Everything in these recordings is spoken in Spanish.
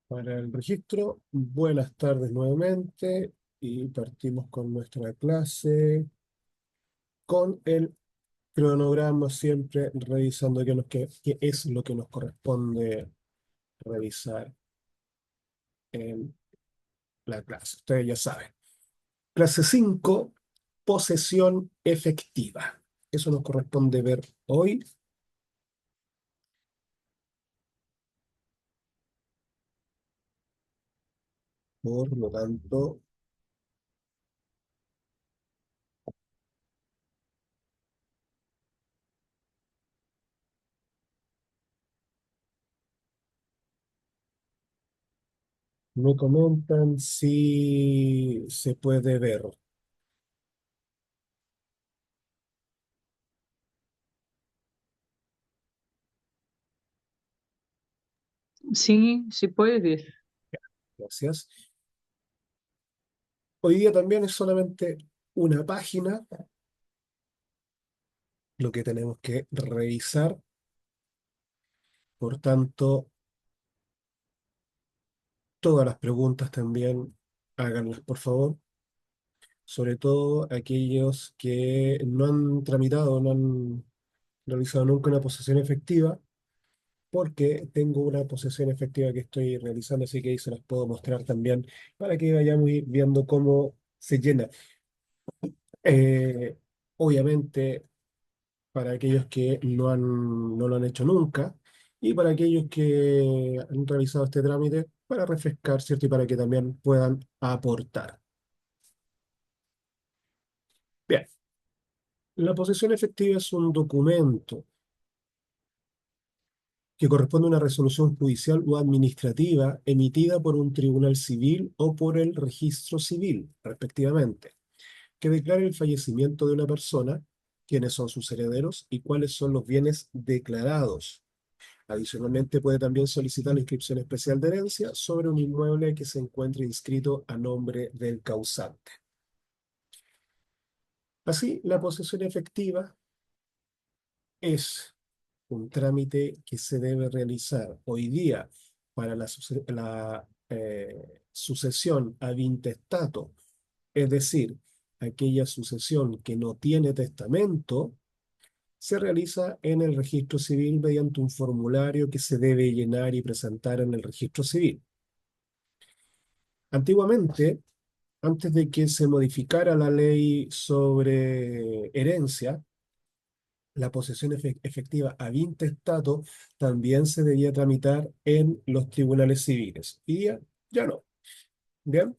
Para el registro, buenas tardes nuevamente y partimos con nuestra clase, con el cronograma siempre revisando qué es lo que nos corresponde revisar en la clase. Ustedes ya saben. Clase 5, posesión efectiva. Eso nos corresponde ver hoy. Por lo tanto, me comentan si se puede ver. Sí, sí puedes. Gracias. Hoy día también es solamente una página lo que tenemos que revisar. Por tanto, todas las preguntas también háganlas, por favor. Sobre todo aquellos que no han tramitado, no han realizado nunca una posesión efectiva, porque tengo una posesión efectiva que estoy realizando, así que ahí se las puedo mostrar también para que vayamos viendo cómo se llena. Eh, Obviamente, para aquellos que no lo han hecho nunca y para aquellos que han realizado este trámite para refrescar, ¿cierto? Y para que también puedan aportar. Bien, la posesión efectiva es un documento que corresponde a una resolución judicial o administrativa emitida por un tribunal civil o por el registro civil, respectivamente, que declara el fallecimiento de una persona, quiénes son sus herederos y cuáles son los bienes declarados. Adicionalmente, puede también solicitar la inscripción especial de herencia sobre un inmueble que se encuentre inscrito a nombre del causante. Así, la posesión efectiva es un trámite que se debe realizar hoy día para la sucesión ad intestato, es decir, aquella sucesión que no tiene testamento, se realiza en el registro civil mediante un formulario que se debe llenar y presentar en el registro civil. Antiguamente, antes de que se modificara la ley sobre herencia, la posesión efectiva ab intestato también se debía tramitar en los tribunales civiles. Y ya no. Bien.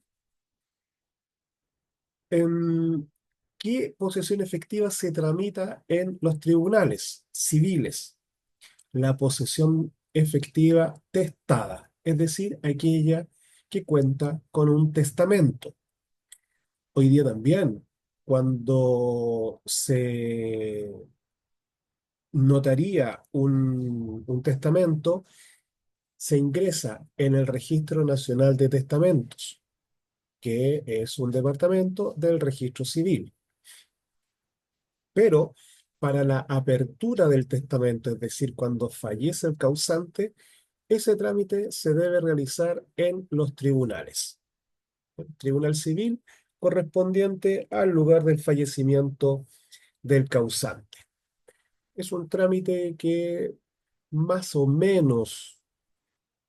¿En qué posesión efectiva se tramita en los tribunales civiles? La posesión efectiva testada, es decir, aquella que cuenta con un testamento. Hoy día también, cuando se notaría un testamento, se ingresa en el Registro Nacional de Testamentos, que es un departamento del registro civil. Pero para la apertura del testamento, es decir, cuando fallece el causante, ese trámite se debe realizar en los tribunales. El tribunal civil correspondiente al lugar del fallecimiento del causante. Es un trámite que más o menos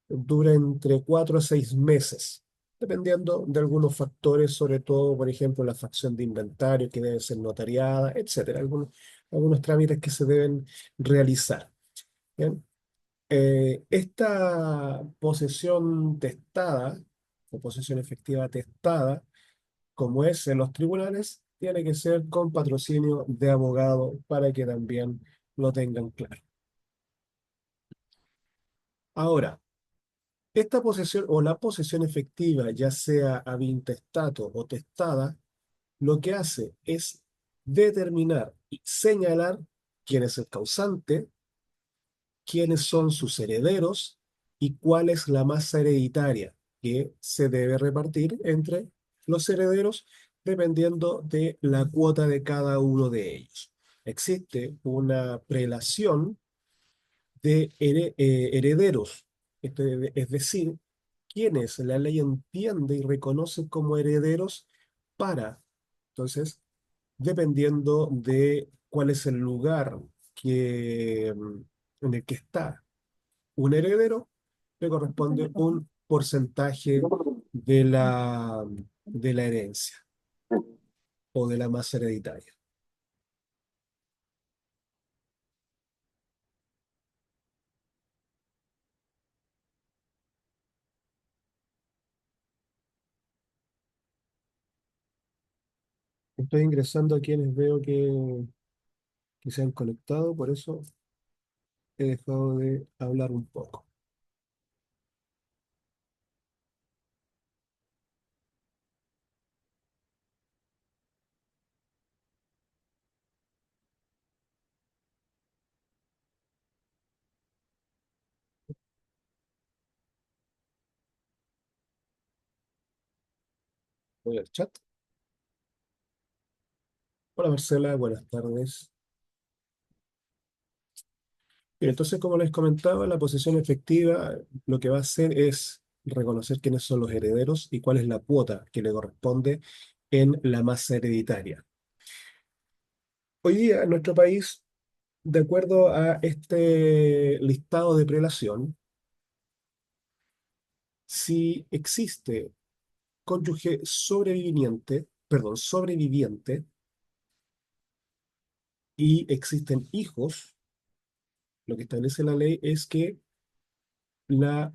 dura entre 4 a 6 meses, dependiendo de algunos factores, sobre todo, por ejemplo, la facción de inventario que debe ser notariada, etcétera. Algunos trámites que se deben realizar. ¿Bien? Esta posesión testada, o posesión efectiva testada, como es en los tribunales, tiene que ser con patrocinio de abogado para que también lo tengan claro. Ahora, esta posesión o la posesión efectiva, ya sea ab intestato o testada, lo que hace es determinar y señalar quién es el causante, quiénes son sus herederos y cuál es la masa hereditaria que se debe repartir entre los herederos dependiendo de la cuota de cada uno de ellos. Existe una prelación de herederos, es decir, quienes la ley entiende y reconoce como herederos para. Entonces, dependiendo de cuál es el lugar en el que está un heredero, le corresponde un porcentaje de la herencia o de la masa hereditaria. Estoy ingresando a quienes veo que se han conectado, por eso he dejado de hablar un poco. Voy al chat. Hola Marcela, buenas tardes. Bien, entonces, como les comentaba, la posesión efectiva lo que va a hacer es reconocer quiénes son los herederos y cuál es la cuota que le corresponde en la masa hereditaria. Hoy día, en nuestro país, de acuerdo a este listado de prelación, si existe cónyuge sobreviviente, perdón, sobreviviente y existen hijos, lo que establece la ley es que la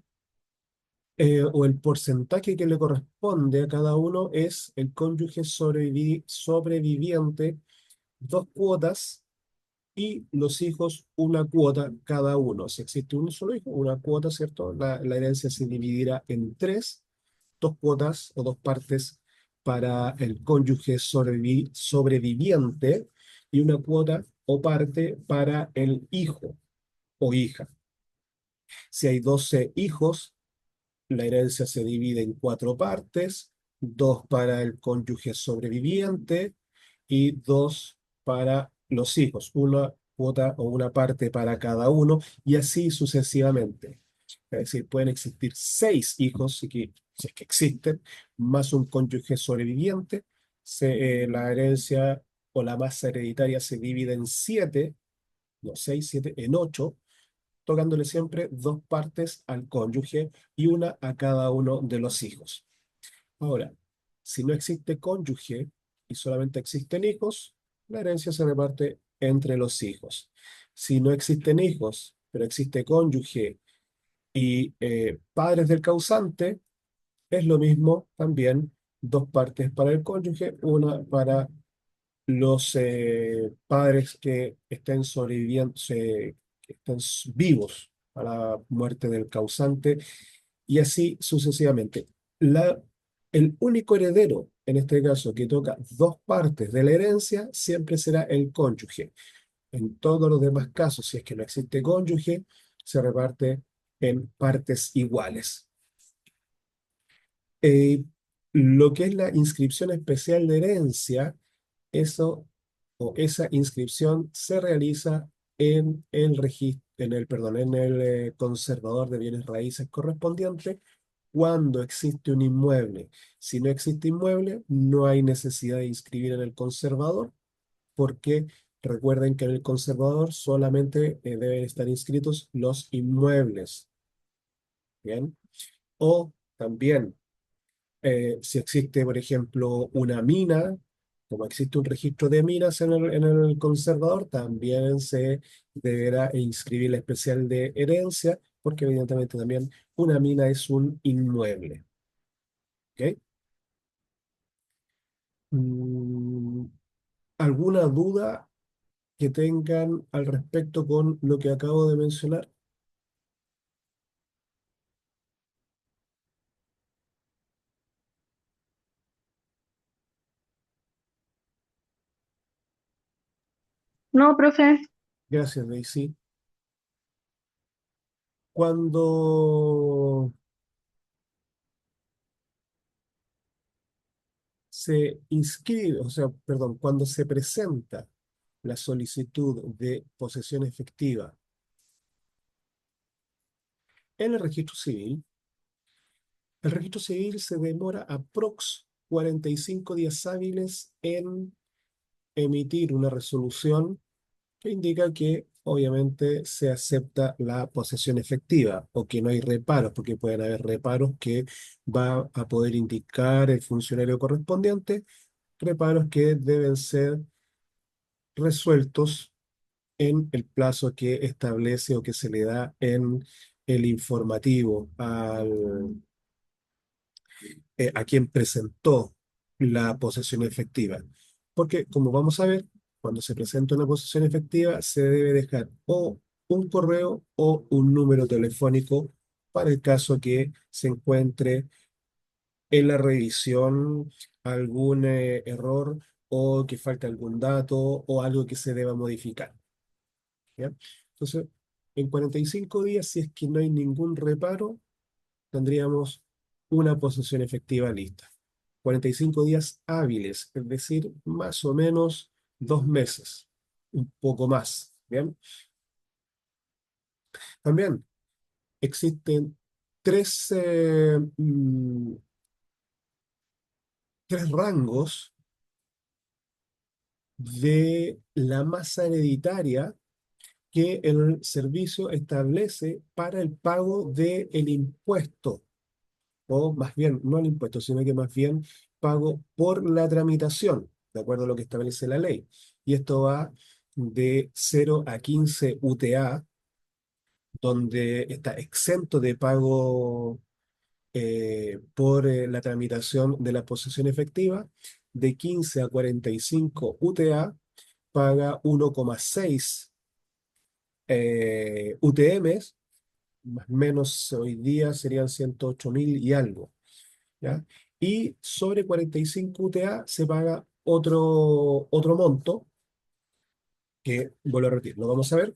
o el porcentaje que le corresponde a cada uno es el cónyuge sobreviviente, dos cuotas, y los hijos una cuota cada uno. Si existe un solo hijo, una cuota, ¿cierto? La herencia se dividirá en tres, dos cuotas o dos partes para el cónyuge sobreviviente y una cuota o parte para el hijo o hija. Si hay 12 hijos, la herencia se divide en cuatro partes, dos para el cónyuge sobreviviente y dos para los hijos, una cuota o una parte para cada uno, y así sucesivamente. Es decir, pueden existir seis hijos, si es que existen, más un cónyuge sobreviviente. La herencia o la masa hereditaria se divide en siete, no seis, siete, en ocho, tocándole siempre dos partes al cónyuge y una a cada uno de los hijos. Ahora, si no existe cónyuge y solamente existen hijos, la herencia se reparte entre los hijos. Si no existen hijos, pero existe cónyuge y padres del causante, es lo mismo también, dos partes para el cónyuge, una para los padres que estén sobreviviendo, que estén vivos a la muerte del causante, y así sucesivamente. La, el único heredero, en este caso, que toca dos partes de la herencia, siempre será el cónyuge. En todos los demás casos, si es que no existe cónyuge, se reparte en partes iguales. Eh, lo que es la inscripción especial de herencia, eso o esa inscripción se realiza en el registro, perdón, en el conservador de bienes raíces correspondiente cuando existe un inmueble. Si no existe inmueble, no hay necesidad de inscribir en el conservador, porque recuerden que en el conservador solamente deben estar inscritos los inmuebles. ¿Bien? O también si existe, por ejemplo, una mina, como existe un registro de minas en el conservador, también se deberá inscribir la especial de herencia, porque evidentemente también una mina es un inmueble. ¿Ok? Mm, ¿Alguna duda que tengan al respecto con lo que acabo de mencionar? No, profe. Gracias, Daisy. Cuando se inscribe, o sea, perdón, cuando se presenta la solicitud de posesión efectiva en el registro civil, El registro civil se demora aprox 45 días hábiles en emitir una resolución que indica que obviamente se acepta la posesión efectiva o que no hay reparos, porque pueden haber reparos que va a poder indicar el funcionario correspondiente, reparos que deben ser resueltos en el plazo que establece o que se le da en el informativo a quien presentó la posesión efectiva. Porque, como vamos a ver, cuando se presenta una posesión efectiva, se debe dejar o un correo o un número telefónico para el caso que se encuentre en la revisión algún error o que falte algún dato o algo que se deba modificar. ¿Ya? Entonces, en 45 días, si es que no hay ningún reparo, tendríamos una posesión efectiva lista. 45 días hábiles, es decir, más o menos 2 meses, un poco más. Bien, también existen tres, tres rangos de la masa hereditaria que el servicio establece para el pago del impuesto, o más bien, no el impuesto, sino que más bien pago por la tramitación, de acuerdo a lo que establece la ley. Y esto va de 0 a 15 UTA, donde está exento de pago por la tramitación de la posesión efectiva. De 15 a 45 UTA paga 1,6 UTMs, más o menos hoy día serían 108.000 y algo. ¿Ya? Y sobre 45 UTA se paga otro monto, que vuelvo a repetir, lo vamos a ver,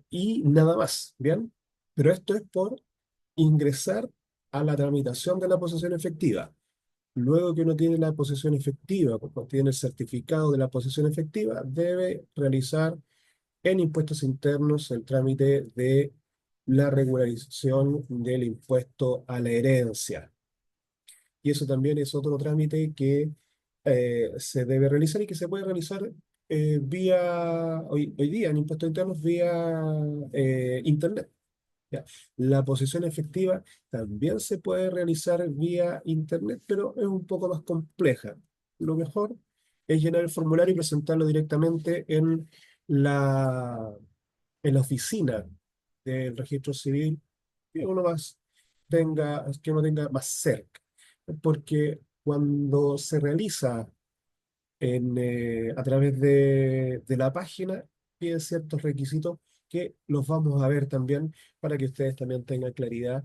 y nada más, ¿bien? Pero esto es por ingresar a la tramitación de la posesión efectiva. Luego que uno tiene la posesión efectiva, cuando tiene el certificado de la posesión efectiva, debe realizar en impuestos internos el trámite de la regularización del impuesto a la herencia. Y eso también es otro trámite que se debe realizar y que se puede realizar hoy día en impuestos internos vía Internet. ¿Ya? La posesión efectiva también se puede realizar vía Internet, pero es un poco más compleja. Lo mejor es llenar el formulario y presentarlo directamente la, en la oficina del registro civil que uno tenga más cerca. Porque cuando se realiza a través de la página, piden ciertos requisitos que los vamos a ver también para que ustedes también tengan claridad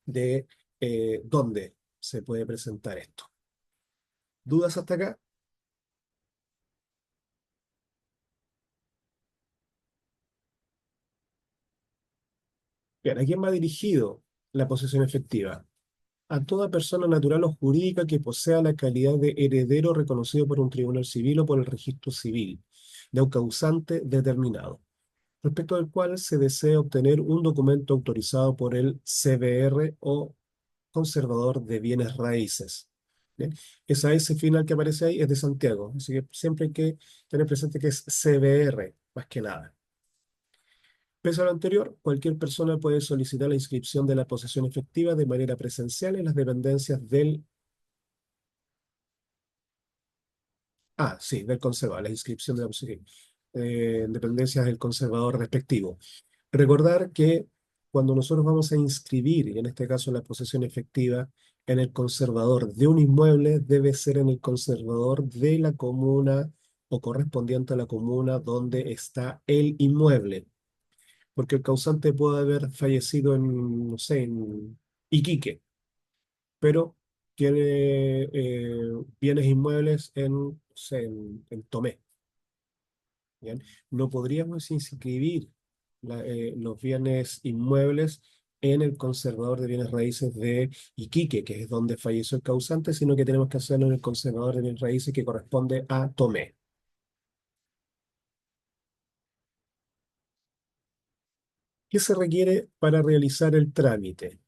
de dónde se puede presentar esto. ¿Dudas hasta acá? Bien, ¿a quién va dirigido la posesión efectiva? A toda persona natural o jurídica que posea la calidad de heredero reconocido por un tribunal civil o por el registro civil de un causante determinado, respecto del cual se desea obtener un documento autorizado por el CBR o conservador de bienes raíces. ¿Bien? Esa S final que aparece ahí es de Santiago, así que siempre hay que tener presente que es CBR, más que nada. Pese a lo anterior, cualquier persona puede solicitar la inscripción de la posesión efectiva de manera presencial en las dependencias del conservador, la inscripción de la posesión, dependencias del conservador respectivo. Recordar que cuando nosotros vamos a inscribir, y en este caso la posesión efectiva, en el conservador de un inmueble, debe ser en el conservador de la comuna o correspondiente a la comuna donde está el inmueble, porque el causante puede haber fallecido en, no sé, en Iquique, pero tiene bienes inmuebles no sé, en Tomé. ¿Bien? No podríamos inscribir los bienes inmuebles en el conservador de bienes raíces de Iquique, que es donde falleció el causante, sino que tenemos que hacerlo en el conservador de bienes raíces que corresponde a Tomé. ¿Qué se requiere para realizar el trámite?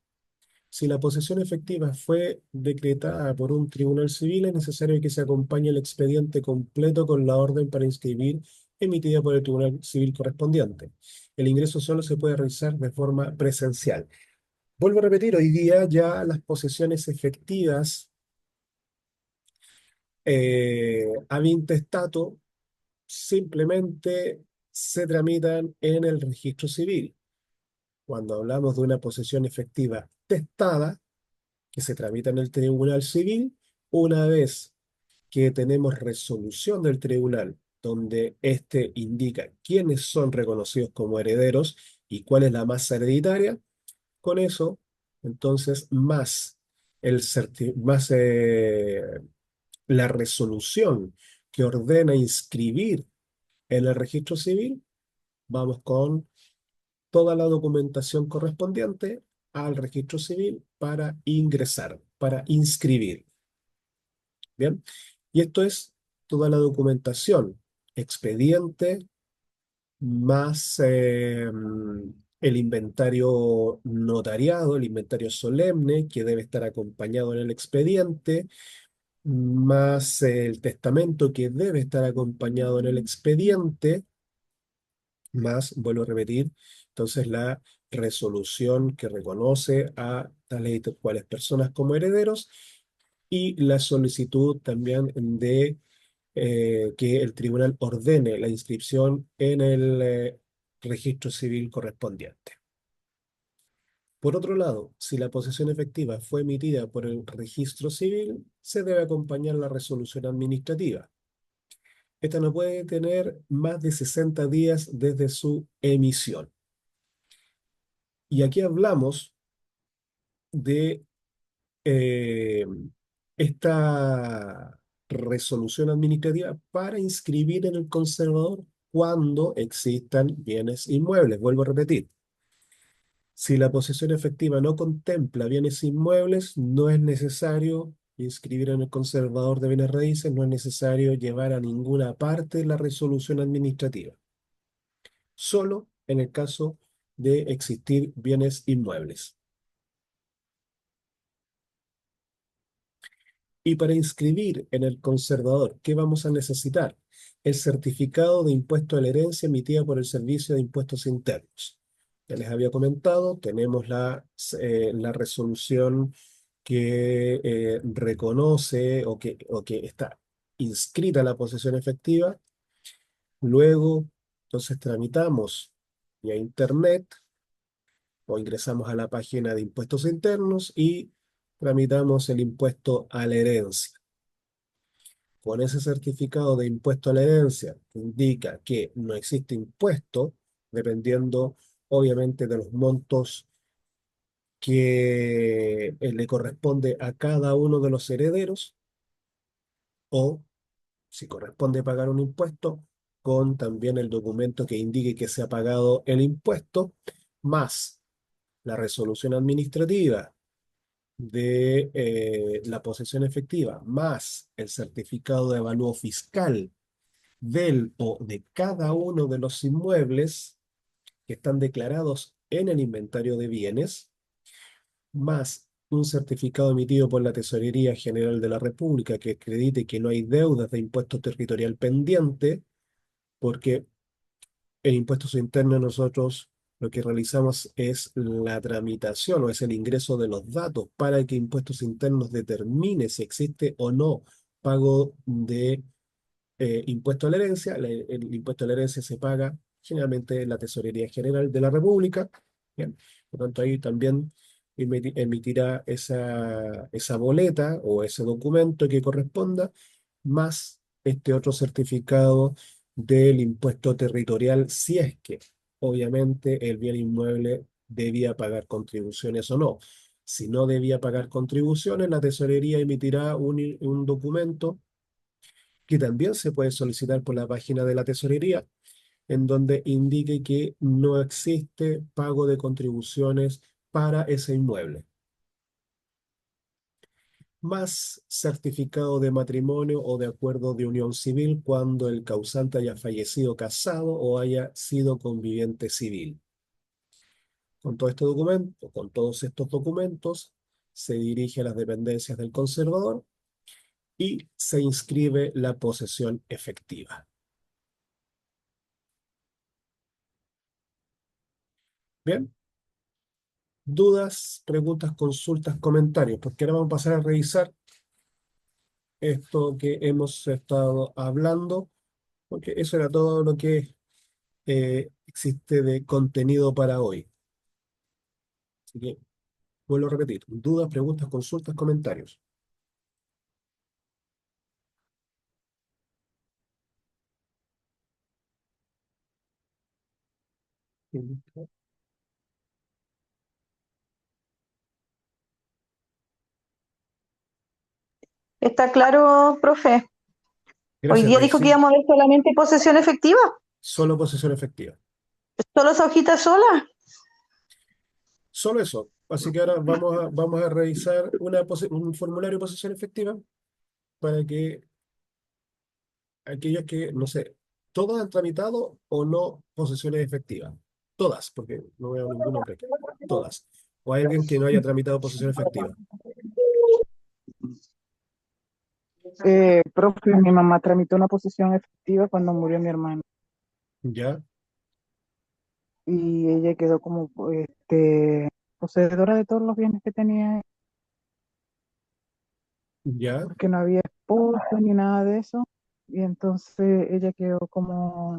Si la posesión efectiva fue decretada por un tribunal civil, es necesario que se acompañe el expediente completo con la orden para inscribir emitida por el tribunal civil correspondiente. El ingreso solo se puede realizar de forma presencial. Vuelvo a repetir, hoy día ya las posesiones efectivas ab intestato simplemente se tramitan en el registro civil. Cuando hablamos de una posesión efectiva testada, que se tramita en el tribunal civil, una vez que tenemos resolución del tribunal donde éste indica quiénes son reconocidos como herederos y cuál es la masa hereditaria, con eso, entonces, más la resolución que ordena inscribir en el registro civil, vamos con toda la documentación correspondiente al registro civil para ingresar, para inscribir. Bien, y esto es toda la documentación, expediente, más el inventario notariado, el inventario solemne que debe estar acompañado en el expediente, más el testamento que debe estar acompañado en el expediente, más, vuelvo a repetir, entonces la resolución que reconoce a tales y cuales personas como herederos y la solicitud también de que el tribunal ordene la inscripción en el registro civil correspondiente. Por otro lado, si la posesión efectiva fue emitida por el registro civil, se debe acompañar la resolución administrativa. Esta no puede tener más de 60 días desde su emisión. Y aquí hablamos de eh, esta resolución administrativa para inscribir en el conservador cuando existan bienes inmuebles. Vuelvo a repetir, si la posesión efectiva no contempla bienes inmuebles, no es necesario inscribir en el conservador de bienes raíces, no es necesario llevar a ninguna parte la resolución administrativa, solo en el caso de existir bienes inmuebles. Y para inscribir en el conservador, ¿qué vamos a necesitar? El certificado de impuesto a la herencia emitida por el Servicio de Impuestos Internos. Ya les había comentado, tenemos la resolución que reconoce o que está inscrita la posesión efectiva. Luego, entonces tramitamos vía internet o ingresamos a la página de impuestos internos y tramitamos el impuesto a la herencia. Con ese certificado de impuesto a la herencia que indica que no existe impuesto, dependiendo obviamente de los montos que le corresponde a cada uno de los herederos, o si corresponde pagar un impuesto, con también el documento que indique que se ha pagado el impuesto, más la resolución administrativa de la posesión efectiva, más el certificado de avalúo fiscal del o de cada uno de los inmuebles que están declarados en el inventario de bienes, más un certificado emitido por la Tesorería General de la República que acredite que no hay deudas de impuesto territorial pendiente, porque en impuestos internos nosotros lo que realizamos es la tramitación o es el ingreso de los datos para que impuestos internos determine si existe o no pago de impuesto a la herencia. El impuesto a la herencia se paga generalmente en la Tesorería General de la República. Bien. Por lo tanto, ahí también emitirá esa boleta o ese documento que corresponda, más este otro certificado del impuesto territorial, si es que obviamente el bien inmueble debía pagar contribuciones o no. Si no debía pagar contribuciones, la tesorería emitirá un documento que también se puede solicitar por la página de la tesorería, en donde indique que no existe pago de contribuciones para ese inmueble, más certificado de matrimonio o de acuerdo de unión civil cuando el causante haya fallecido casado o haya sido conviviente civil. Con todo este documento, con todos estos documentos, se dirige a las dependencias del conservador y se inscribe la posesión efectiva. Bien, dudas, preguntas, consultas, comentarios, porque ahora vamos a pasar a revisar esto que hemos estado hablando, porque eso era todo lo que existe de contenido para hoy. Así que vuelvo a repetir, dudas, preguntas, consultas, comentarios. ¿Está claro, profe? Hoy Gracias, día dijo que Daisy. íbamos a ver solamente posesión efectiva. Solo posesión efectiva. ¿Solo esa hojita sola? Solo eso. Así que ahora vamos a revisar un formulario de posesión efectiva para que aquellos que, no sé, todos han tramitado o no posesiones efectivas. Todas, porque no veo ningún hombre aquí. Todas. O hay alguien que no haya tramitado posesión efectiva. Profe, mi mamá tramitó una posesión efectiva cuando murió mi hermano ¿Ya? y ella quedó como poseedora de todos los bienes que tenía ¿Ya? porque no había esposo ni nada de eso y entonces ella quedó como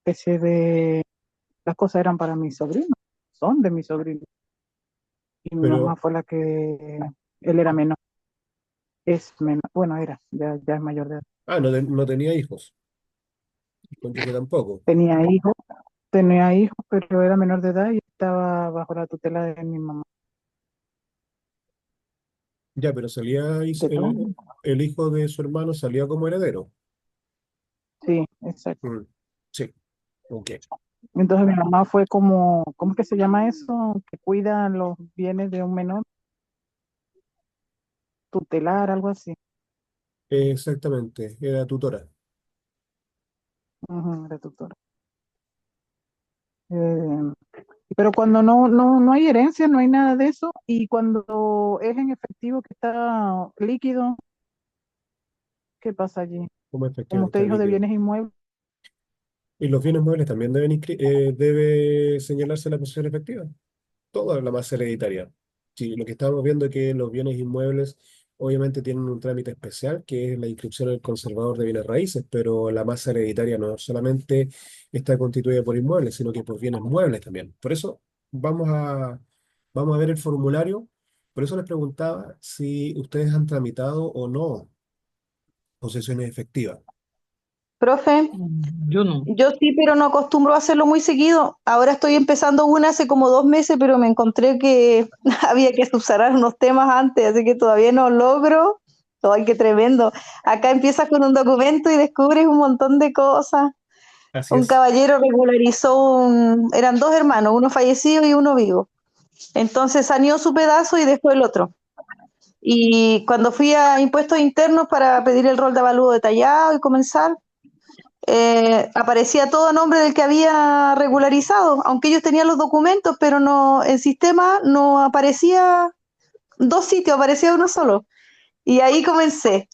especie de las cosas eran para mi sobrino, son de mi sobrino y mi mamá Pero, fue la que él era menor, es menor, bueno ya es mayor de edad. no tenía hijos. Encuentro que tampoco. Tenía hijos, tenía hijos, pero era menor de edad y estaba bajo la tutela de mi mamá. Ya, pero De todo. el hijo de su hermano salía como heredero. Sí, exacto. Mm, sí, ok. Entonces mi mamá fue como, ¿cómo es que se llama eso? Que cuida los bienes de un menor, tutelar, algo así. Exactamente, era tutora. Ujú, era tutora. Eh, pero cuando no hay herencia, no hay nada de eso, y cuando es en efectivo que está líquido, ¿qué pasa allí? Como Como efectivamente usted está dijo de líquido. bienes inmuebles, Y los bienes muebles también debe señalarse la posesión efectiva. Toda la masa hereditaria. Sí, lo que estamos viendo es que los bienes inmuebles obviamente tienen un trámite especial, que es la inscripción al conservador de bienes raíces, pero la masa hereditaria no solamente está constituida por inmuebles, sino que por bienes muebles también. Por eso vamos a, vamos a ver el formulario. Por eso les preguntaba si ustedes han tramitado o no posesiones efectivas. Profe, Yo no. yo sí, pero no acostumbro a hacerlo muy seguido. Ahora estoy empezando una hace como 2 meses, pero me encontré que había que subsanar unos temas antes, así que todavía no logro. ¡Ay, qué tremendo! Acá empiezas con un documento y descubres un montón de cosas. Así Un es. caballero regularizó eran dos hermanos, uno fallecido y uno vivo. Entonces saneó su pedazo y dejó el otro. Y cuando fui a impuestos internos para pedir el rol de avalúo detallado y comenzar, aparecía todo a nombre del que había regularizado, aunque ellos tenían los documentos, pero no, el sistema no aparecía dos sitios, aparecía uno solo. Y ahí comencé.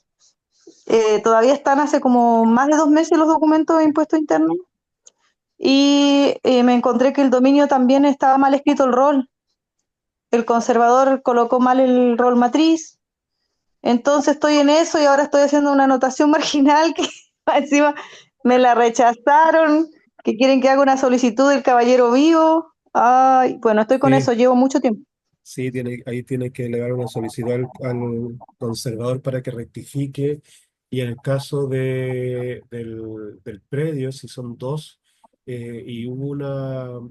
Todavía están hace como más de 2 meses los documentos de impuestos internos y me encontré que el dominio también estaba mal escrito el rol. El conservador colocó mal el rol matriz. Entonces estoy en eso y ahora estoy haciendo una anotación marginal que encima me la rechazaron, que quieren que haga una solicitud del caballero vivo. Ay, bueno, estoy con Sí, eso, llevo mucho tiempo. sí, ahí tiene que elevar una solicitud al conservador para que rectifique. Y en el caso del predio, si son dos y hubo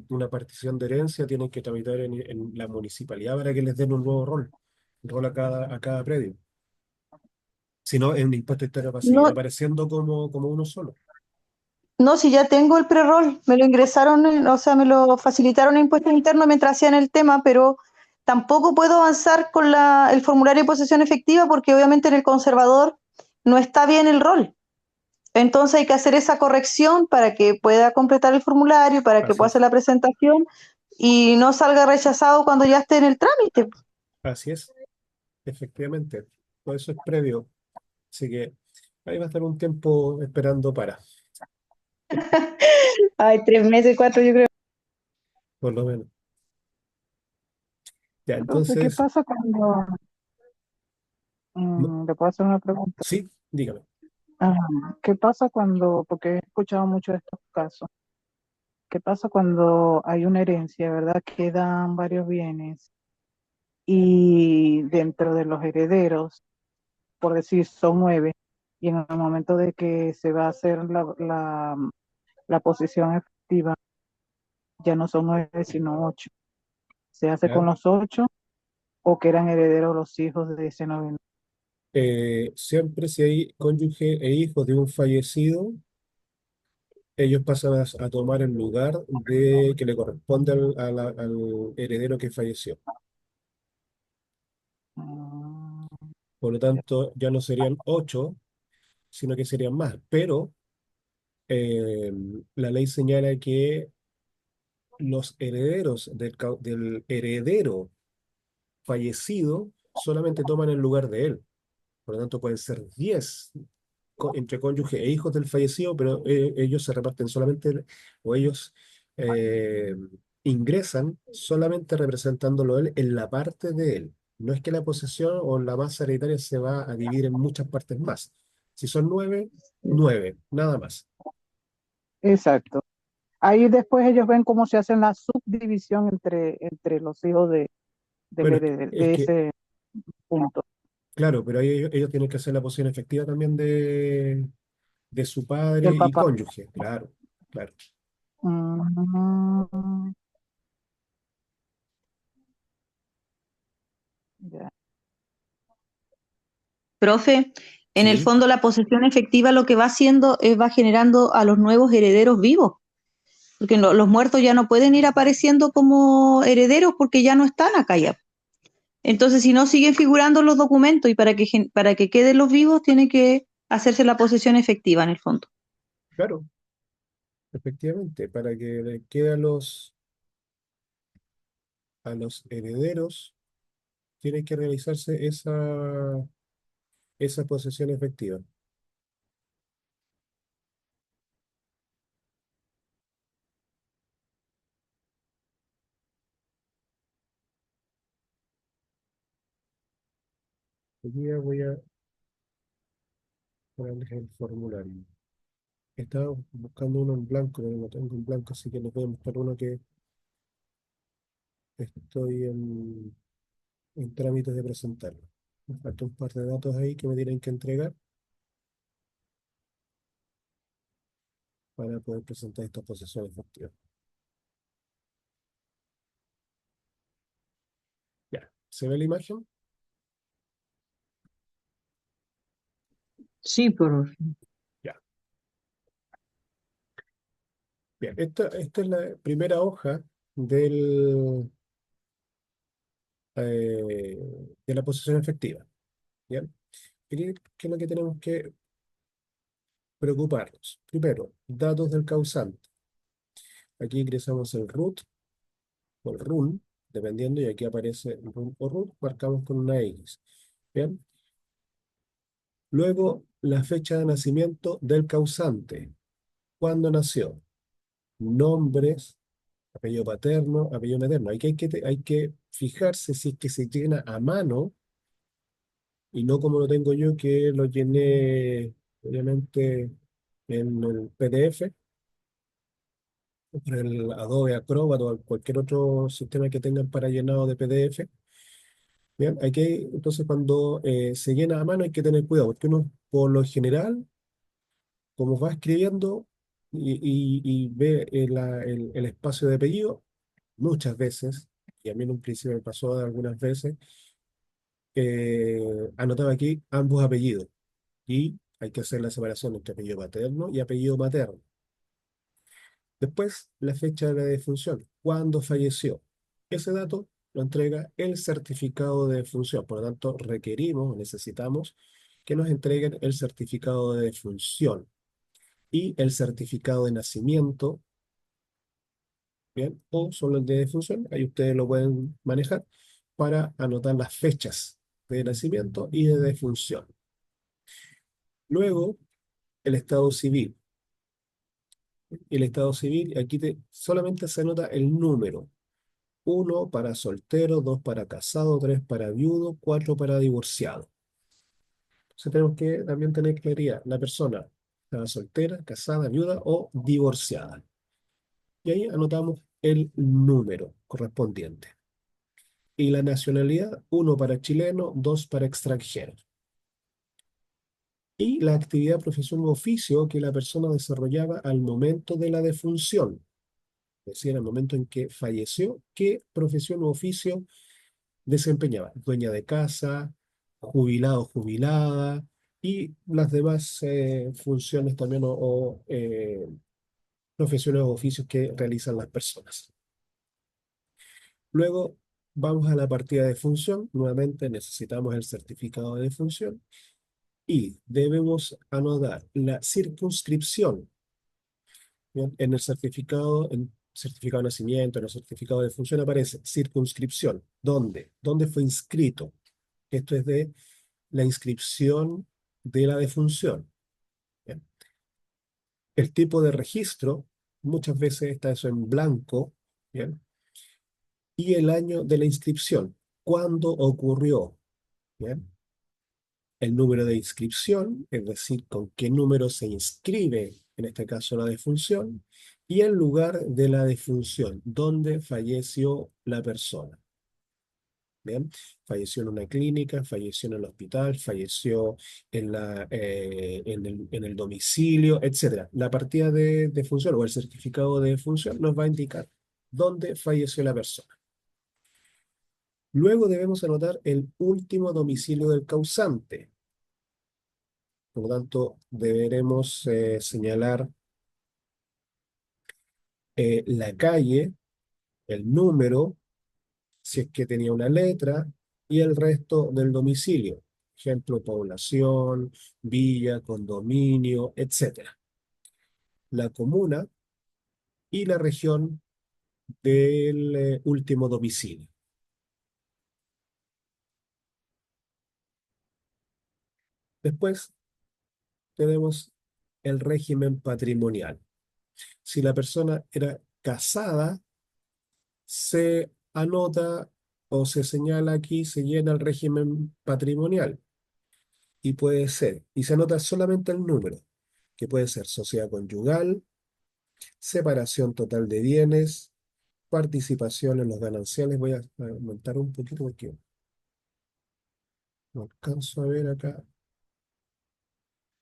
una partición de herencia, tienen que tramitar en la municipalidad para que les den un nuevo rol a cada predio. Si no, en impuesto interno va a seguir No, apareciendo como uno solo. no, si ya tengo el pre-roll, me lo ingresaron, o sea, me lo facilitaron en impuestos internos mientras hacían el tema, pero tampoco puedo avanzar con el formulario de posesión efectiva porque obviamente en el conservador no está bien el rol. Entonces hay que hacer esa corrección para que pueda completar el formulario, para que Así pueda hacer es. la presentación y no salga rechazado cuando ya esté en el trámite. Así es, efectivamente. Todo eso es previo. Así que ahí va a estar un tiempo esperando para, Ay, 3 meses, cuatro, yo creo. por lo menos. Ya, Profe, ¿qué entonces, pasa cuando, no- le puedo hacer una pregunta? sí, dígame. ¿Qué pasa cuando, porque he escuchado mucho de estos casos, qué pasa cuando hay una herencia, ¿verdad? Quedan varios bienes y dentro de los herederos, por decir, son 9, y en el momento de que se va a hacer la posesión efectiva, ya no son 9, sino 8. ¿Se hace con ¿Ya? los 8 o que eran herederos los hijos de ese noveno? Siempre si hay cónyuge e hijos de un fallecido, ellos pasan a tomar el lugar de que le corresponde al heredero que falleció. Mm, Por lo ya. tanto, ya no serían 8, sino que serían más. Pero eh, la ley señala que los herederos del heredero fallecido solamente toman el lugar de él. Por lo tanto, pueden ser 10 entre cónyuge e hijos del fallecido, pero ellos se reparten solamente, o ellos eh, ingresan solamente representándolo él en la parte de él. No es que la posesión o la masa hereditaria se va a dividir en muchas partes más. Si son 9, 9, nada más. Exacto. Ahí después ellos ven cómo se hace la subdivisión entre los hijos Bueno, es de que, ese punto claro, pero ahí ellos tienen que hacer la posesión efectiva también de su padre del y papá. cónyuge, claro, claro. Mm, ya. Profe, en el Sí, fondo la posesión efectiva lo que va haciendo es va generando a los nuevos herederos vivos, porque los muertos ya no pueden ir apareciendo como herederos porque ya no están acá ya. Entonces, si no siguen figurando los documentos y para que queden los vivos, tiene que hacerse la posesión efectiva en el fondo. claro, efectivamente, para que le quede a los herederos, tiene que realizarse esa posesión efectiva. Hoy día voy a ponerles el formulario. Estaba buscando uno en blanco, pero no tengo en blanco, así que les voy a mostrar uno que estoy en trámites de presentarlo. Me falta un par de datos ahí que me tienen que entregar para poder presentar esta posesión efectiva. Ya, ¿se ve la imagen? Sí, pero Ya. Bien, esta es la primera hoja del, eh, de la posesión efectiva. ¿Bien? ¿Qué es lo que tenemos que preocuparnos? Primero, datos del causante. Aquí ingresamos el root o el run, dependiendo, y aquí aparece run o root, marcamos con una X. ¿Bien? Luego, la fecha de nacimiento del causante. ¿Cuándo nació? Nombres, apellido paterno, apellido materno. Aquí hay que fijarse si es que se llena a mano y no como lo tengo yo, que lo llené, obviamente, en el PDF, por el Adobe Acrobat o cualquier otro sistema que tengan para llenado de PDF. Bien, entonces cuando se llena a mano hay que tener cuidado, porque uno, por lo general, como va escribiendo y ve el espacio de apellido, muchas veces, y a mí en un principio me pasó algunas veces, anotaba aquí ambos apellidos. Y hay que hacer la separación entre apellido paterno y apellido materno. Después, la fecha de la defunción, cuándo falleció. Ese dato lo entrega el certificado de defunción. Por lo tanto, necesitamos que nos entreguen el certificado de defunción y el certificado de nacimiento ¿bien? O solo el de defunción, ahí ustedes lo pueden manejar para anotar las fechas de nacimiento y de defunción. Luego, el estado civil. El estado civil, aquí solamente se anota el número. 1 para soltero, 2 para casado, 3 para viudo, 4 para divorciado. Entonces tenemos que también tener claridad. La persona está soltera, casada, viuda o divorciada. Y ahí anotamos el número correspondiente. Y la nacionalidad, 1 para chileno, 2 para extranjero. Y la actividad, profesión u oficio que la persona desarrollaba al momento de la defunción. Es decir, al momento en que falleció, qué profesión u oficio desempeñaba. Dueña de casa, jubilado o jubilada, y las demás funciones también o profesiones o oficios que realizan las personas. Luego vamos a la partida de función. Nuevamente necesitamos el certificado de defunción y debemos anotar la circunscripción. Bien, en el certificado de nacimiento, en el certificado de defunción aparece circunscripción. ¿Dónde? ¿Dónde fue inscrito? Esto es de la inscripción de la defunción. Bien. El tipo de registro, muchas veces está eso en blanco, ¿bien? Y el año de la inscripción, ¿cuándo ocurrió? ¿Bien? El número de inscripción, es decir, con qué número se inscribe, en este caso la defunción, y el lugar de la defunción, donde falleció la persona. ¿Bien? Falleció en una clínica, falleció en el hospital, falleció en el domicilio, etcétera. La partida de función o el certificado de función nos va a indicar dónde falleció la persona. Luego debemos anotar el último domicilio del causante. Por lo tanto, deberemos señalar la calle, el número, si es que tenía una letra, y el resto del domicilio. Ejemplo, población, villa, condominio, etcétera. La comuna y la región del último domicilio. Después tenemos el régimen patrimonial. Si la persona era casada, se anota o se señala aquí, se llena el régimen patrimonial. Y puede ser, y se anota solamente el número, que puede ser sociedad conyugal, separación total de bienes, participación en los gananciales. Voy a aumentar un poquito porque no alcanzo a ver acá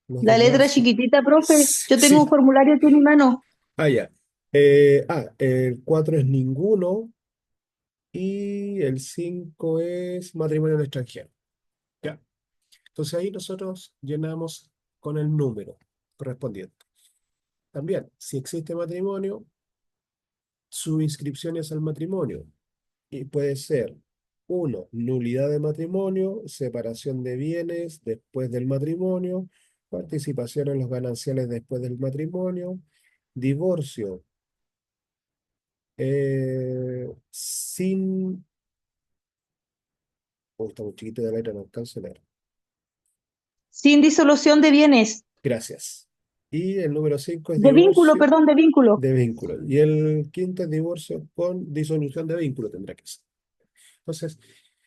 los La letra demás. chiquitita, profe. Yo tengo un Sí, formulario aquí en mi mano. ya. El 4 es ninguno y el 5 es matrimonio en el extranjero. Ya. Entonces ahí nosotros llenamos con el número correspondiente. También, si existe matrimonio, su inscripción es al matrimonio. Y puede ser, uno, nulidad de matrimonio, separación de bienes después del matrimonio, participación en los gananciales después del matrimonio, divorcio sin... Oh, está muy chiquito de la letra, no alcanzo a leer. Sin disolución de bienes. Gracias. Y el número 5 es De vínculo, divorcio perdón, de vínculo. de vínculo. Y el quinto es divorcio con disolución de vínculo, tendrá que ser. Entonces,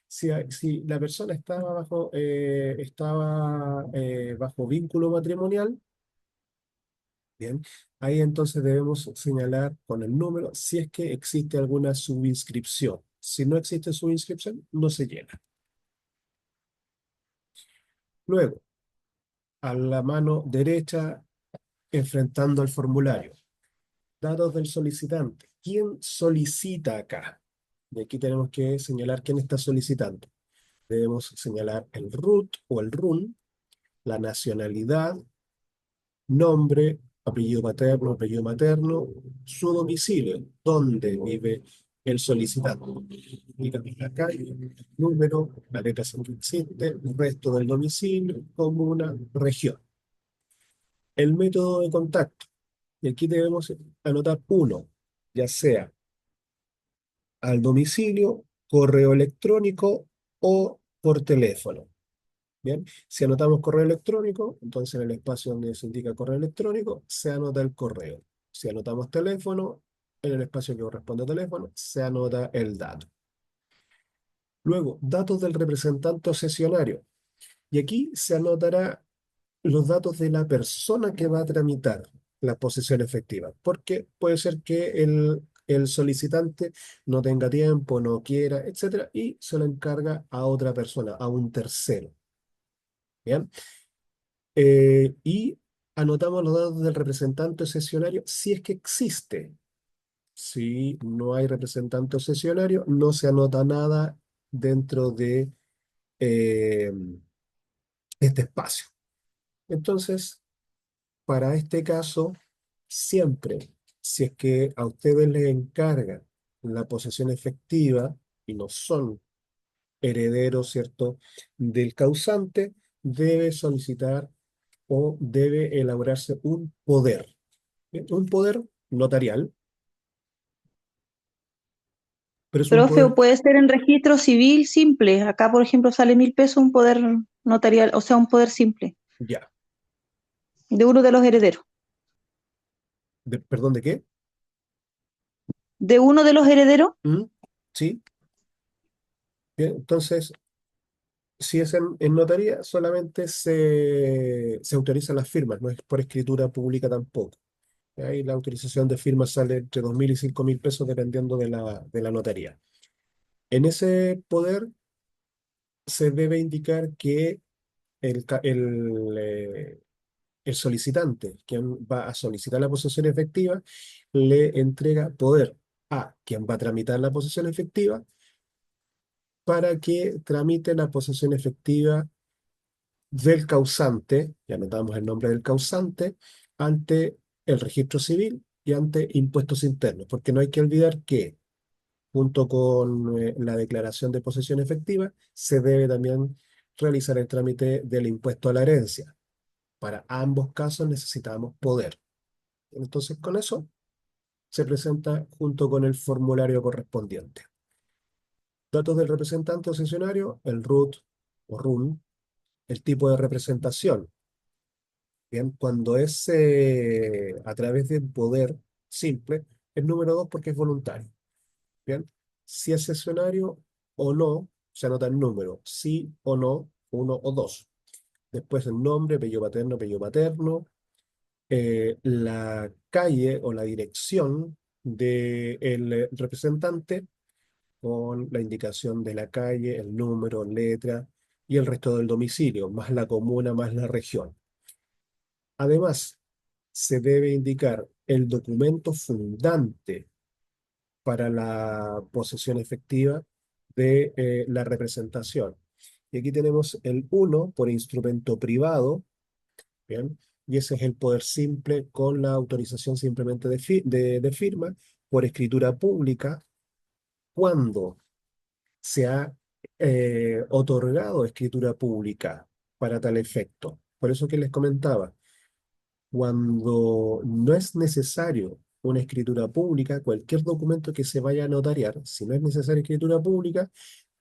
si la persona estaba bajo vínculo matrimonial, bien, ahí entonces debemos señalar con el número si es que existe alguna subinscripción. Si no existe subinscripción, no se llena. Luego, a la mano derecha, enfrentando al formulario. Datos del solicitante. ¿Quién solicita acá? Y aquí tenemos que señalar quién está solicitando. Debemos señalar el RUT o el RUN, la nacionalidad, nombre, apellido materno, su domicilio, dónde vive el solicitante. Dígame la calle, número, la letra sin que existe, el resto del domicilio, comuna, región. El método de contacto. Y aquí debemos anotar uno, ya sea al domicilio, correo electrónico o por teléfono. Bien, si anotamos correo electrónico, entonces en el espacio donde se indica correo electrónico, se anota el correo. Si anotamos teléfono, en el espacio que corresponde a teléfono, se anota el dato. Luego, datos del representante o sesionario. Y aquí se anotará los datos de la persona que va a tramitar la posesión efectiva, porque puede ser que el solicitante no tenga tiempo, no quiera, etcétera, y se lo encarga a otra persona, a un tercero. ¿Bien? Y anotamos los datos del representante o sesionario si es que existe. Si no hay representante o sesionario, no se anota nada dentro de eh, este espacio. Entonces, para este caso, siempre, si es que a ustedes les encarga la posesión efectiva y no son herederos, ¿cierto?, del causante, debe solicitar o debe elaborarse un poder. ¿Bien? Un poder notarial, pero es un Profe, poder o puede ser en registro civil simple. Acá, por ejemplo, sale 1.000 pesos un poder notarial, o sea, un poder simple, ya. de uno de los herederos. ¿Perdón, de qué? ¿De uno de los herederos? ¿Mm? Sí. Bien, entonces, si es en notaría, solamente se autorizan las firmas, no es por escritura pública tampoco. Ahí la autorización de firma sale entre 2.000 y 5.000 pesos dependiendo de la notaría. En ese poder se debe indicar que el, ca- el solicitante, quien va a solicitar la posesión efectiva, le entrega poder a quien va a tramitar la posesión efectiva para que tramite la posesión efectiva del causante, ya anotamos el nombre del causante, ante el registro civil y ante impuestos internos, porque no hay que olvidar que junto con la declaración de posesión efectiva, se debe también realizar el trámite del impuesto a la herencia. Para ambos casos necesitamos poder. Entonces, con eso se presenta junto con el formulario correspondiente. Datos del representante o sesionario, el RUT o RUN, el tipo de representación. Bien, cuando es a través de un poder simple, el número 2 porque es voluntario. Bien, si es sesionario o no, se anota el número, sí o no, uno o dos. Después el nombre, apellido paterno, la calle o la dirección del representante con la indicación de la calle, el número, letra y el resto del domicilio, más la comuna, más la región. Además, se debe indicar el documento fundante para la posesión efectiva de la representación. Y aquí tenemos el uno por instrumento privado, ¿bien? Y ese es el poder simple con la autorización simplemente de firma por escritura pública cuando se ha otorgado escritura pública para tal efecto. Por eso que les comentaba, cuando no es necesario una escritura pública, cualquier documento que se vaya a notariar, si no es necesaria escritura pública,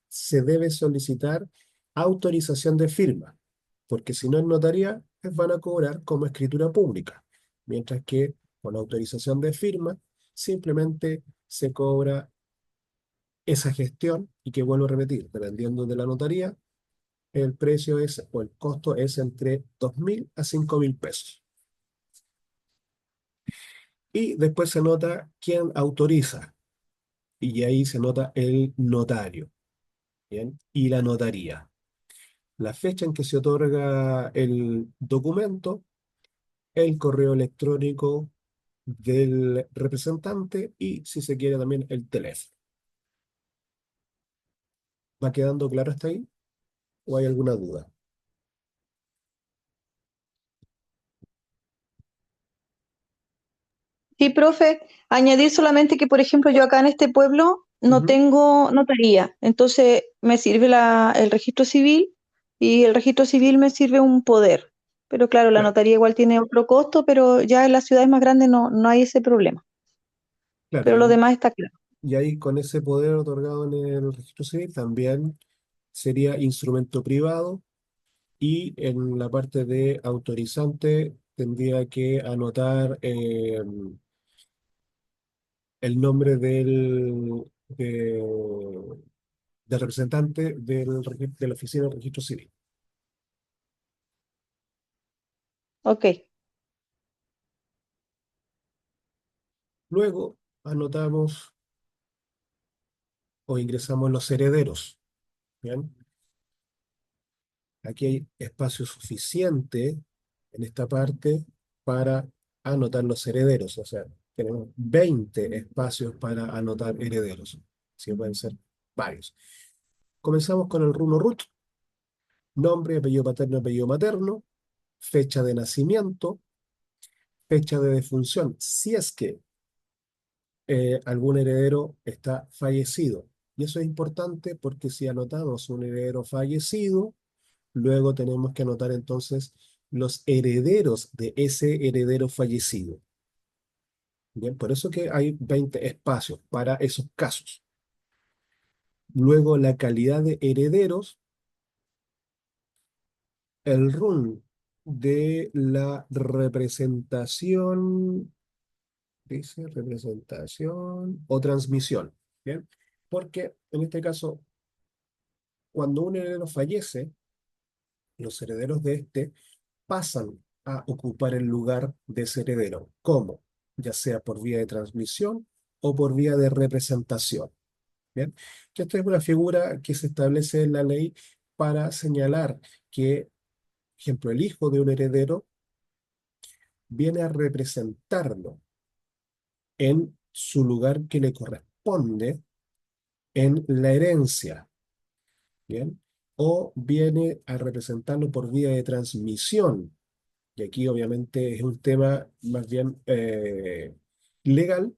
se debe solicitar autorización de firma, porque si no es notaría, les van a cobrar como escritura pública, mientras que con autorización de firma simplemente se cobra esa gestión y que vuelvo a repetir, dependiendo de la notaría, el precio es o el costo es entre 2.000 a 5.000 pesos. Y después se nota quién autoriza, y ahí se nota el notario, ¿bien? Y la notaría. La fecha en que se otorga el documento, el correo electrónico del representante y, si se quiere, también el teléfono. ¿Va quedando claro hasta ahí? ¿O hay alguna duda? Sí, profe, añadir solamente que, por ejemplo, yo acá en este pueblo no Ujú. tengo notaría, entonces me sirve el registro civil y el registro civil me sirve un poder. Pero claro, la Claro, notaría igual tiene otro costo, pero ya en las ciudades más grandes no hay ese problema. claro. Pero lo demás está claro. Y ahí con ese poder otorgado en el registro civil también sería instrumento privado y en la parte de autorizante tendría que anotar el nombre del representante de la oficina del registro civil. Ok, Luego anotamos o ingresamos los herederos. ¿Bien? Aquí hay espacio suficiente en esta parte para anotar los herederos. O sea, tenemos 20 espacios para anotar herederos. Sí, pueden ser varios. Comenzamos con el runo root, nombre, apellido paterno, apellido materno, fecha de nacimiento, fecha de defunción, si es que algún heredero está fallecido. Y eso es importante porque si anotamos un heredero fallecido, luego tenemos que anotar entonces los herederos de ese heredero fallecido. Bien, por eso que hay 20 espacios para esos casos. Luego la calidad de herederos, el run de la representación, dice representación o transmisión. Bien, porque en este caso, cuando un heredero fallece, los herederos de este pasan a ocupar el lugar de ese heredero. ¿Cómo? Ya sea por vía de transmisión o por vía de representación. ¿Bien? Que esta es una figura que se establece en la ley para señalar que, por ejemplo, el hijo de un heredero viene a representarlo en su lugar que le corresponde en la herencia. ¿Bien? O viene a representarlo por vía de transmisión. Y aquí obviamente es un tema más bien legal.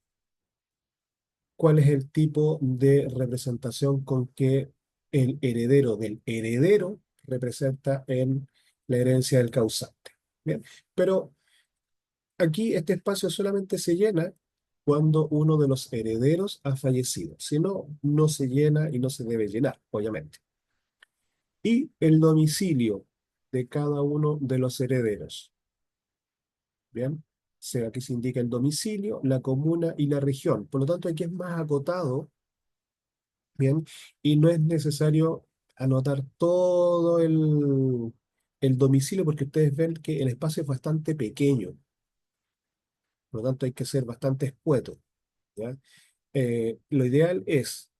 ¿Cuál es el tipo de representación con que el heredero del heredero representa en la herencia del causante? Bien, pero aquí este espacio solamente se llena cuando uno de los herederos ha fallecido. Si no, no se llena y no se debe llenar, obviamente. Y el domicilio de cada uno de los herederos. Bien, o sea, aquí se indica el domicilio, la comuna y la región. Por lo tanto, aquí es más acotado, bien, y no es necesario anotar todo el domicilio porque ustedes ven que el espacio es bastante pequeño. Por lo tanto, hay que ser bastante escueto, ¿ya? Lo ideal es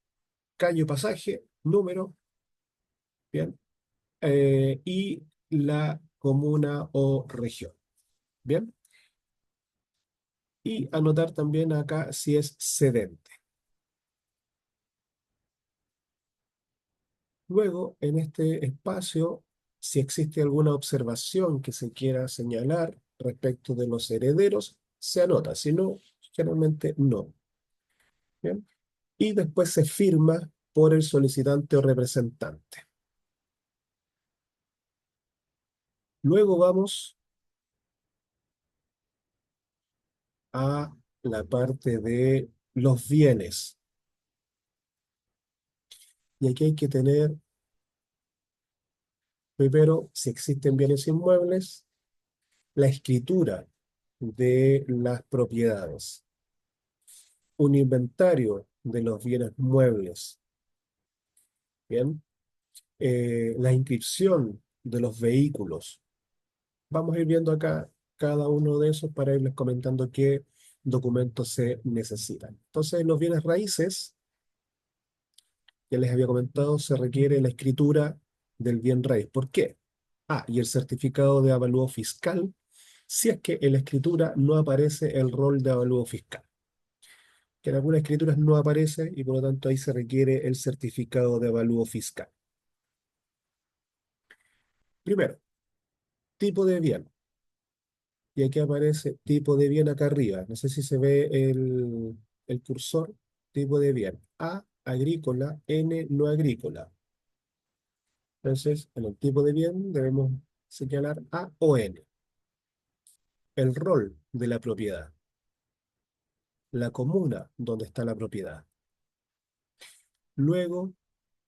calle o pasaje, número, bien, y la comuna o región, bien, y anotar también acá si es cedente. Luego, en este espacio, si existe alguna observación que se quiera señalar respecto de los herederos, se anota, si no, generalmente no. ¿Bien? Y después se firma por el solicitante o representante. Luego vamos a la parte de los bienes. Y aquí hay que tener, primero, si existen bienes inmuebles, la escritura de las propiedades, un inventario de los bienes muebles, ¿bien? La inscripción de los vehículos. Vamos a ir viendo acá cada uno de esos para irles comentando qué documentos se necesitan. Entonces, los bienes raíces, ya les había comentado, se requiere la escritura del bien raíz. ¿Por qué? Ah, y el certificado de avalúo fiscal, si es que en la escritura no aparece el rol de avalúo fiscal, que en algunas escrituras no aparece y por lo tanto ahí se requiere el certificado de avalúo fiscal. Primero, tipo de bien. Y aquí aparece tipo de bien acá arriba. No sé si se ve el cursor. Tipo de bien. A, agrícola, N, no agrícola. Entonces, en el tipo de bien debemos señalar A o N. El rol de la propiedad. La comuna donde está la propiedad. Luego,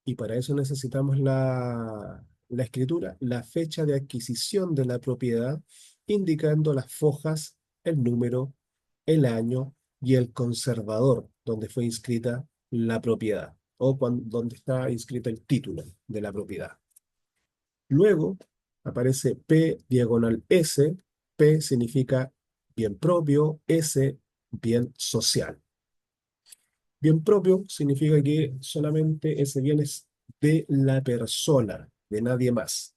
y para eso necesitamos la escritura, la fecha de adquisición de la propiedad, indicando las fojas, el número, el año y el conservador donde fue inscrita la propiedad o donde está inscrito el título de la propiedad. Luego aparece P diagonal S. P significa bien propio, S bien social. Bien propio significa que solamente ese bien es de la persona, de nadie más.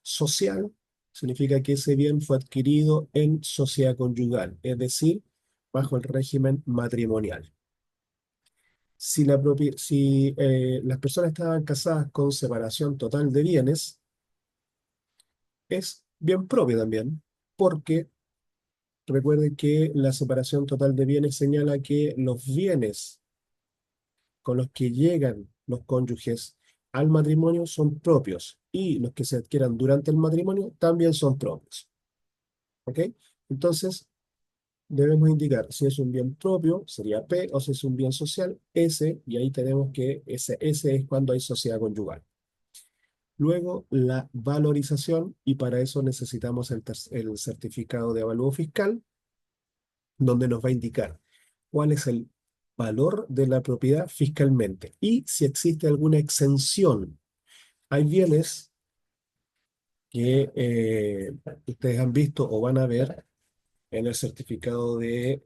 Social significa que ese bien fue adquirido en sociedad conyugal, es decir, bajo el régimen matrimonial. Si las personas estaban casadas con separación total de bienes, es bien propio también, porque recuerden que la separación total de bienes señala que los bienes con los que llegan los cónyuges al matrimonio son propios y los que se adquieran durante el matrimonio también son propios. ¿Ok? Entonces, debemos indicar si es un bien propio, sería P, o si es un bien social, S, y ahí tenemos que ese S es cuando hay sociedad conyugal. Luego, la valorización, y para eso necesitamos el certificado de avalúo fiscal, donde nos va a indicar cuál es el valor de la propiedad fiscalmente y si existe alguna exención. Hay bienes que ustedes han visto o van a ver en el certificado de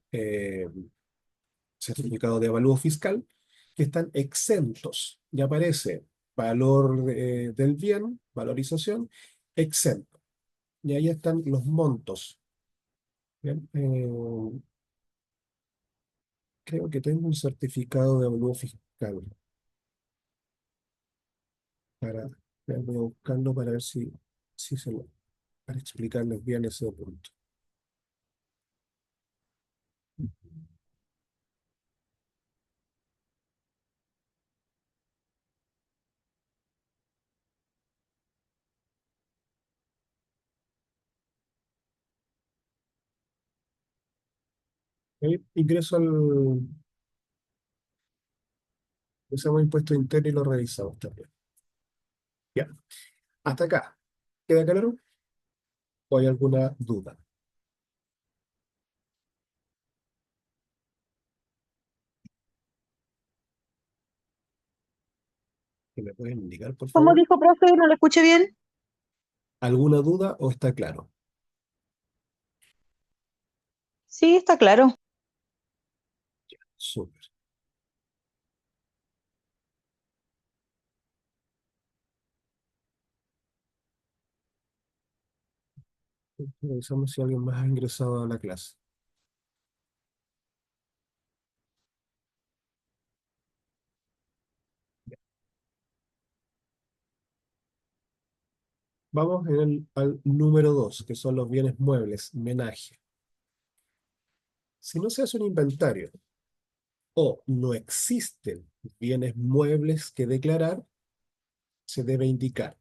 avalúo fiscal que están exentos. Y aparece valor del bien, valorización, exento. Y ahí están los montos. Bien, creo que tengo un certificado de avalúo fiscal. Voy a buscarlo para ver si para explicarles bien ese punto. Ingreso al impuesto interno y lo revisamos también. Ya, hasta acá. ¿Queda claro? ¿O hay alguna duda? ¿Que me pueden indicar, por ¿Cómo favor? dijo, profe? ¿No lo escuché bien? ¿Alguna duda o está claro? Sí, está claro. Súper. Revisamos si alguien más ha ingresado a la clase. Vamos al número 2, que son los bienes muebles, menaje. Si no se hace un inventario o no existen bienes muebles que declarar, se debe indicar.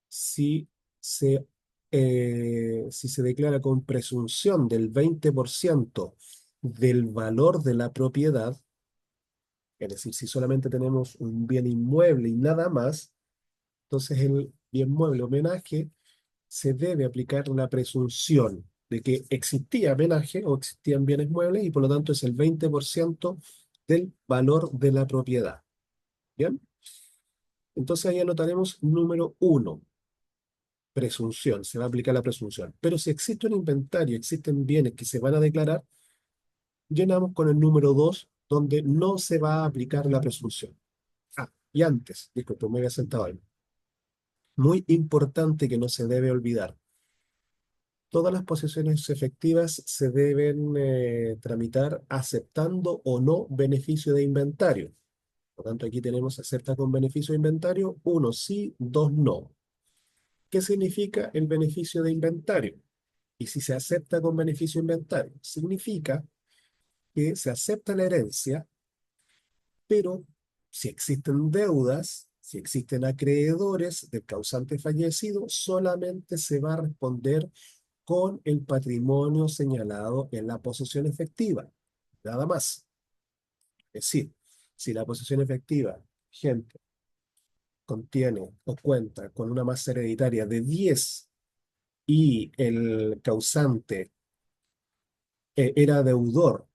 Si si se declara con presunción del 20% del valor de la propiedad, es decir, si solamente tenemos un bien inmueble y nada más, entonces el bien mueble homenaje se debe aplicar la presunción de que existía homenaje o existían bienes muebles y por lo tanto es el 20% del valor de la propiedad. ¿Bien? Entonces ahí anotaremos número 1. Presunción, se va a aplicar la presunción. Pero si existe un inventario, existen bienes que se van a declarar, llenamos con el número 2, donde no se va a aplicar la presunción. Y antes, disculpe, me había sentado ahí. Muy importante que no se debe olvidar. Todas las posesiones efectivas se deben tramitar aceptando o no beneficio de inventario. Por lo tanto, aquí tenemos acepta con beneficio de inventario, 1 sí, 2 no. ¿Qué significa el beneficio de inventario? Y si se acepta con beneficio de inventario, significa que se acepta la herencia, pero si existen deudas, si existen acreedores del causante fallecido, solamente se va a responder con el patrimonio señalado en la posesión efectiva, nada más. Es decir, Si la posesión efectiva, gente, contiene o cuenta con una masa hereditaria de 10 y el causante era deudor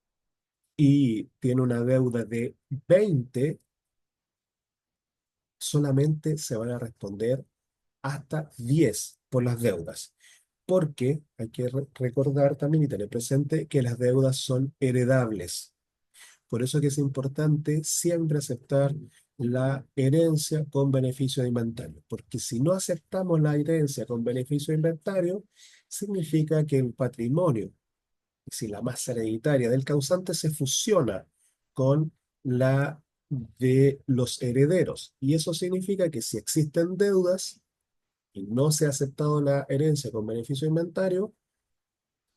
y tiene una deuda de 20, solamente se van a responder hasta 10 por las deudas. Porque hay que recordar también y tener presente que las deudas son heredables. Por eso que es importante siempre aceptar la herencia con beneficio de inventario, porque si no aceptamos la herencia con beneficio de inventario, significa que el patrimonio, si la masa hereditaria del causante se fusiona con la de los herederos, y eso significa que si existen deudas y no se ha aceptado la herencia con beneficio de inventario,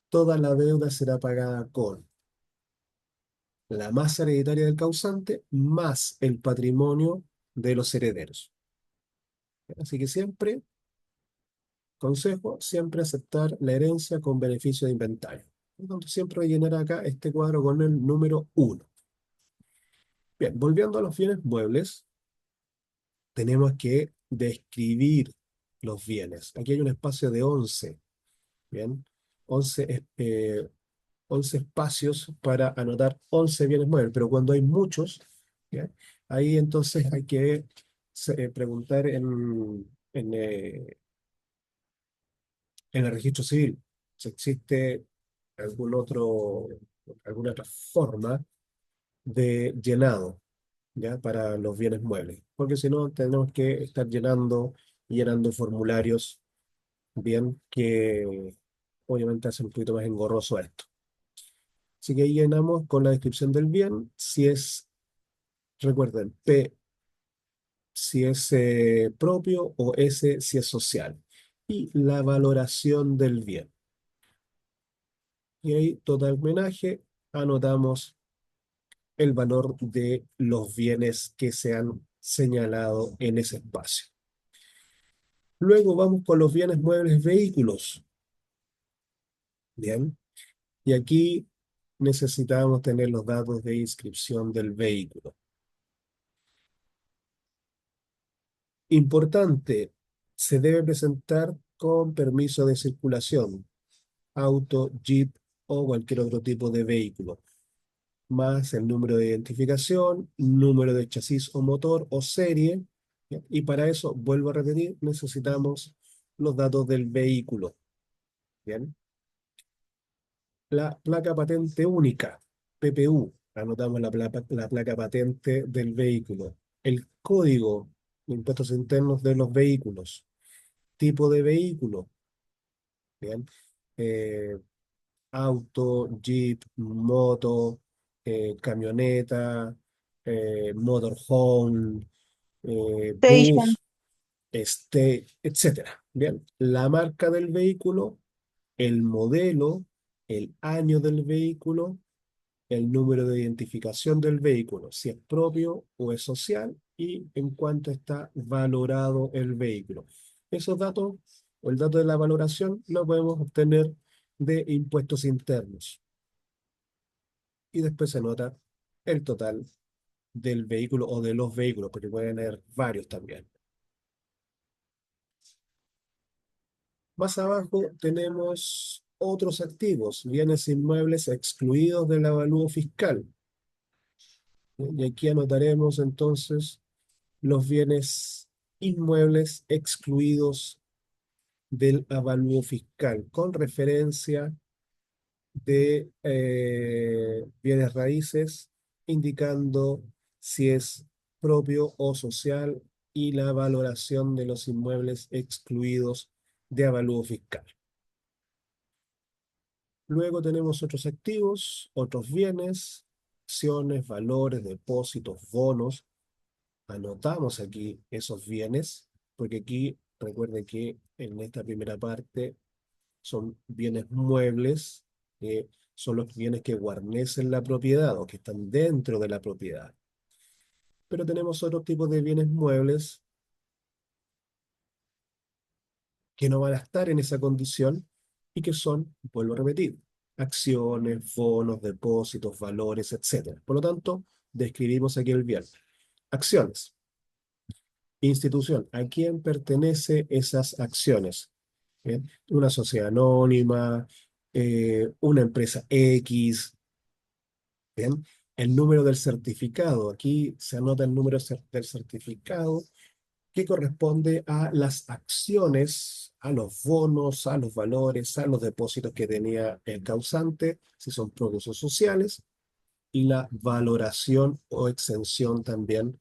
toda la deuda será pagada con la masa hereditaria del causante más el patrimonio de los herederos. Así que siempre, consejo, siempre aceptar la herencia con beneficio de inventario. Por lo tanto, siempre voy a llenar acá este cuadro con el número 1. Bien, volviendo a los bienes muebles, tenemos que describir los bienes. Aquí hay un espacio de 11, ¿bien? 11, 11 espacios para anotar 11 bienes muebles, pero cuando hay muchos, ¿ya? Ahí entonces hay que preguntar en el registro civil si existe algún otro, alguna otra forma de llenado, ¿ya? Para los bienes muebles, porque si no tenemos que estar llenando formularios, bien, que obviamente hacen un poquito más engorroso esto. Así que ahí llenamos con la descripción del bien, si es, recuerden, P si es propio o S si es social. Y la valoración del bien. Y ahí, total homenaje, anotamos el valor de los bienes que se han señalado en ese espacio. Luego vamos con los bienes muebles vehículos. Bien. Y aquí necesitamos tener los datos de inscripción del vehículo. Importante, se debe presentar con permiso de circulación, auto, jeep o cualquier otro tipo de vehículo, más el número de identificación, número de chasis o motor o serie, ¿ya? Y para eso, vuelvo a repetir, necesitamos los datos del vehículo. ¿Bien? La placa patente única, PPU, anotamos la placa patente del vehículo. El código de impuestos internos de los vehículos. Tipo de vehículo. ¿Bien? Eh, auto, jeep, moto, camioneta, motorhome, Station. bus, etcétera. Bien, la marca del vehículo, el modelo, el año del vehículo, el número de identificación del vehículo, si es propio o es social, y en cuánto está valorado el vehículo. Esos datos, o el dato de la valoración, lo podemos obtener de impuestos internos. Y después se nota el total del vehículo o de los vehículos, porque pueden haber varios también. Más abajo tenemos otros activos, bienes inmuebles excluidos del avalúo fiscal. Y aquí anotaremos entonces los bienes inmuebles excluidos del avalúo fiscal, con referencia de bienes raíces, indicando si es propio o social y la valoración de los inmuebles excluidos de avalúo fiscal. Luego tenemos otros activos, otros bienes, acciones, valores, depósitos, bonos. Anotamos aquí esos bienes, porque aquí recuerden que en esta primera parte son bienes muebles, que son los bienes que guarnecen la propiedad o que están dentro de la propiedad. Pero tenemos otros tipos de bienes muebles que no van a estar en esa condición y que son, vuelvo a repetir, acciones, bonos, depósitos, valores, etcétera. Por lo tanto, describimos aquí el bien. Acciones. Institución. ¿A quién pertenece esas acciones? ¿Bien? Una sociedad anónima, una empresa X. ¿Bien? El número del certificado. Aquí se anota el número del certificado que corresponde a las acciones, a los bonos, a los valores, a los depósitos que tenía el causante, si son productos sociales, y la valoración o exención también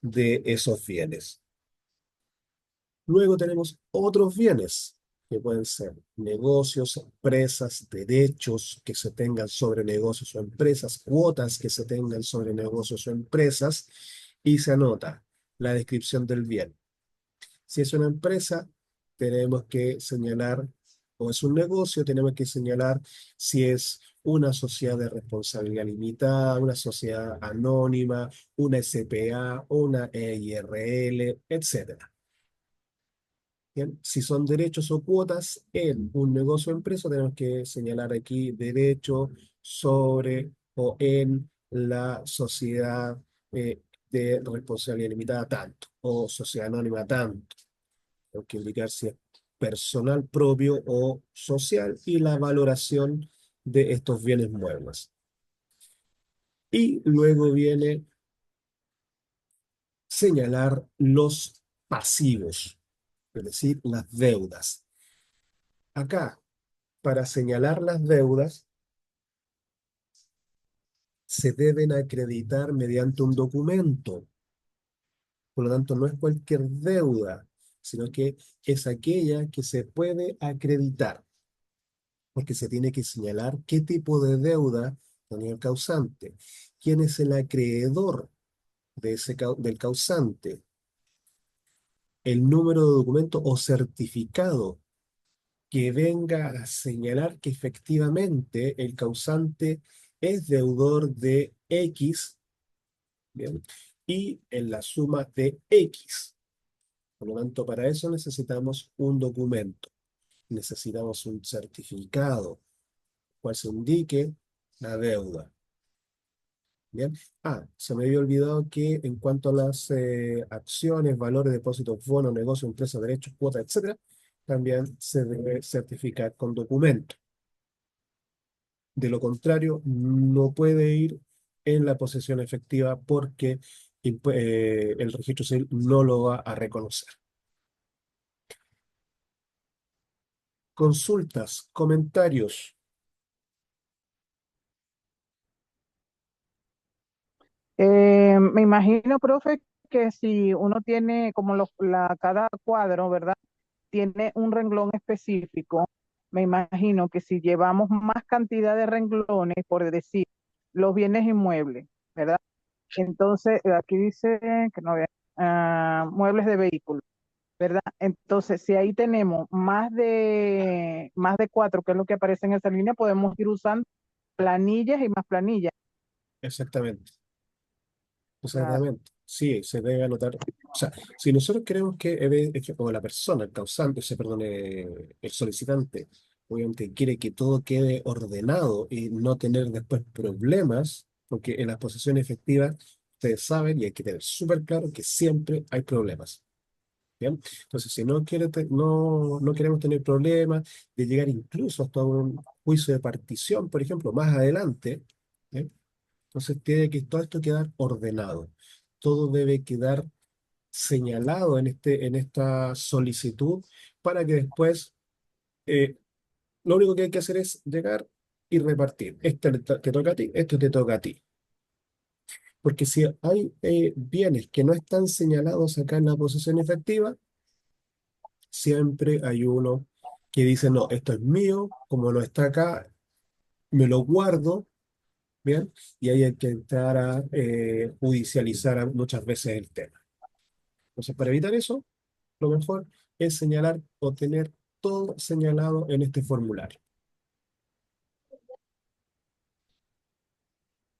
de esos bienes. Luego tenemos otros bienes, que pueden ser negocios, empresas, derechos que se tengan sobre negocios o empresas, cuotas que se tengan sobre negocios o empresas, y se anota la descripción del bien. Si es una empresa, tenemos que señalar, o es un negocio, tenemos que señalar si es una sociedad de responsabilidad limitada, una sociedad anónima, una SPA, una EIRL, etcétera. Bien, si son derechos o cuotas en un negocio o empresa, tenemos que señalar aquí derecho sobre o en la sociedad de responsabilidad limitada tanto, o sociedad anónima tanto. Tengo que indicar si es personal propio o social y la valoración de estos bienes muebles. Y luego viene señalar los pasivos, es decir, las deudas. Acá, para señalar las deudas, se deben acreditar mediante un documento. Por lo tanto, no es cualquier deuda, sino que es aquella que se puede acreditar, porque se tiene que señalar qué tipo de deuda tenía el causante, quién es el acreedor del causante, el número de documento o certificado que venga a señalar que efectivamente el causante es deudor de X, ¿bien? Y en la suma de X. Por lo tanto, para eso necesitamos un documento, necesitamos un certificado, cual se indique la deuda. Bien. Se me había olvidado que en cuanto a las acciones, valores, depósitos, bonos, negocios, empresas, derechos, cuotas, etcétera, también se debe certificar con documento. De lo contrario, no puede ir en la posesión efectiva porque el registro civil no lo va a reconocer. Consultas, comentarios. Me imagino, profe, que si uno tiene como cada cuadro, ¿verdad? Tiene un renglón específico. Me imagino que si llevamos más cantidad de renglones, por decir, los bienes inmuebles, ¿verdad? Entonces, aquí dice que no vea, muebles de vehículos, ¿verdad? Entonces, si ahí tenemos más de cuatro, que es lo que aparece en esa línea, podemos ir usando planillas y más planillas. Exactamente. Claro. Exactamente. Sí, se debe anotar. O sea, si nosotros queremos o la persona, el causante, perdón, el solicitante, obviamente quiere que todo quede ordenado y no tener después problemas, porque en las posesiones efectivas, ustedes saben y hay que tener súper claro que siempre hay problemas. ¿Bien? Entonces, si no queremos tener problemas de llegar incluso hasta un juicio de partición, por ejemplo, más adelante, ¿bien? Entonces tiene que todo esto quedar ordenado. Todo debe quedar señalado en esta solicitud para que después lo único que hay que hacer es llegar y repartir. Este te toca a ti, esto te toca a ti. Porque si hay bienes que no están señalados acá en la posesión efectiva, siempre hay uno que dice, no, esto es mío, como no está acá, me lo guardo. Bien, y ahí hay que entrar a judicializar muchas veces el tema. Entonces, para evitar eso, lo mejor es señalar o tener todo señalado en este formulario.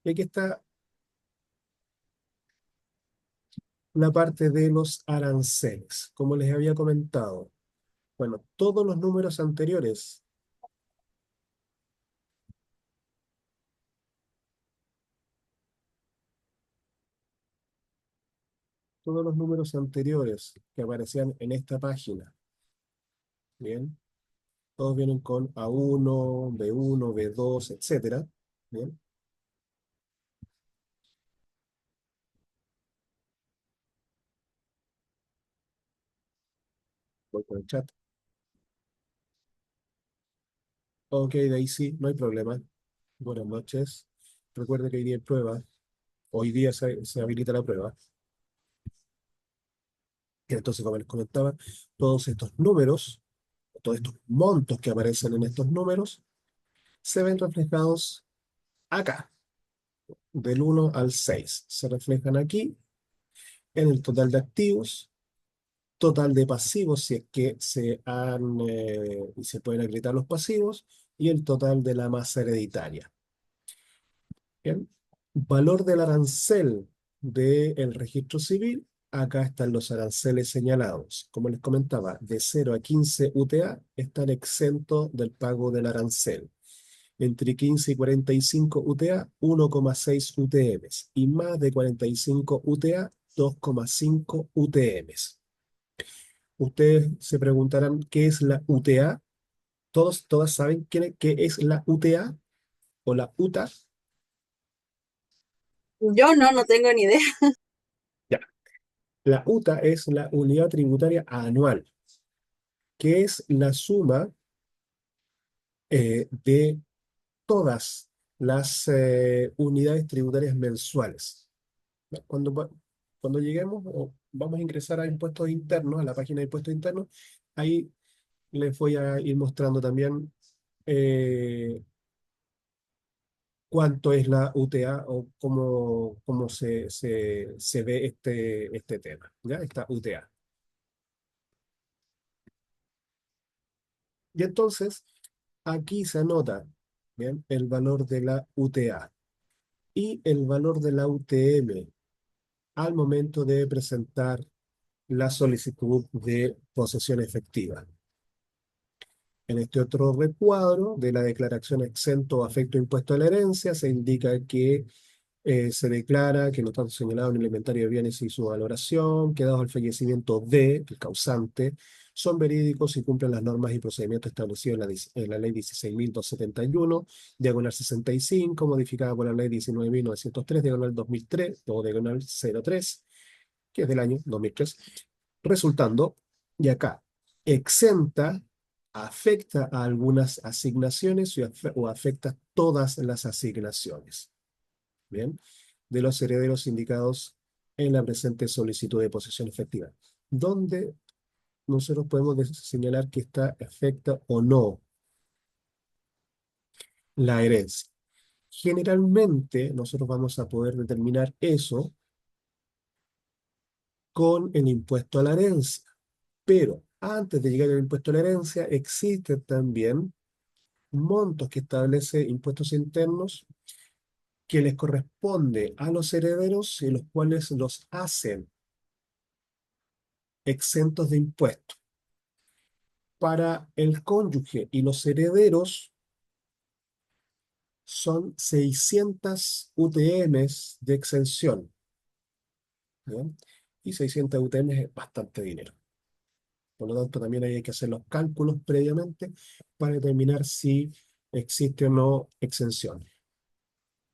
Y aquí está la parte de los aranceles. Como les había comentado, bueno, todos los números anteriores, todos los números anteriores que aparecían en esta página, ¿bien? Todos vienen con A1, B1, B2, etcétera, ¿bien? Voy con el chat. Ok, Daisy, no hay problema. Buenas noches. Recuerde que hoy día hay prueba. Hoy día se habilita la prueba. Y entonces, como les comentaba, todos estos números, todos estos montos que aparecen en estos números, se ven reflejados acá, del 1 al 6. Se reflejan aquí en el total de activos, total de pasivos, si es que y se pueden acreditar los pasivos, y el total de la masa hereditaria. Bien. Valor del arancel del registro civil. Acá están los aranceles señalados. Como les comentaba, de 0 a 15 UTA están exentos del pago del arancel. Entre 15 y 45 UTA, 1,6 UTMs. Y más de 45 UTA, 2,5 UTMs. Ustedes se preguntarán qué es la UTA. Todas saben qué es la UTA o la UTA. Yo no tengo ni idea. Ya. La UTA es la unidad tributaria anual, que es la suma de todas las unidades tributarias mensuales. Cuando, cuando lleguemos o vamos a ingresar a impuestos internos, a la página de impuestos internos, ahí les voy a ir mostrando también eh, cuánto es la UTA o cómo se ve este tema, ¿ya? Esta UTA. Y entonces, aquí se anota, ¿bien? El valor de la UTA y el valor de la UTM al momento de presentar la solicitud de posesión efectiva. En este otro recuadro de la declaración exento o afecto impuesto a la herencia se indica que se declara que no están señalados en el inventario de bienes y su valoración, que dados al fallecimiento de el causante, son verídicos y cumplen las normas y procedimientos establecidos en la ley 16.271, diagonal 65, modificada por la ley 19.903, diagonal 2003, o diagonal 03, que es del año 2003, resultando, y acá, exenta, afecta a algunas asignaciones o afecta todas las asignaciones. Bien, de los herederos indicados en la presente solicitud de posesión efectiva, donde nosotros podemos señalar que está afecta o no la herencia. Generalmente nosotros vamos a poder determinar eso con el impuesto a la herencia, pero antes de llegar al impuesto a la herencia existen también montos que establece impuestos internos que les corresponde a los herederos y los cuales los hacen exentos de impuestos. Para el cónyuge y los herederos son 600 UTMs de exención, ¿bien? Y 600 UTMs es bastante dinero. Por lo tanto, también hay que hacer los cálculos previamente para determinar si existe o no exención.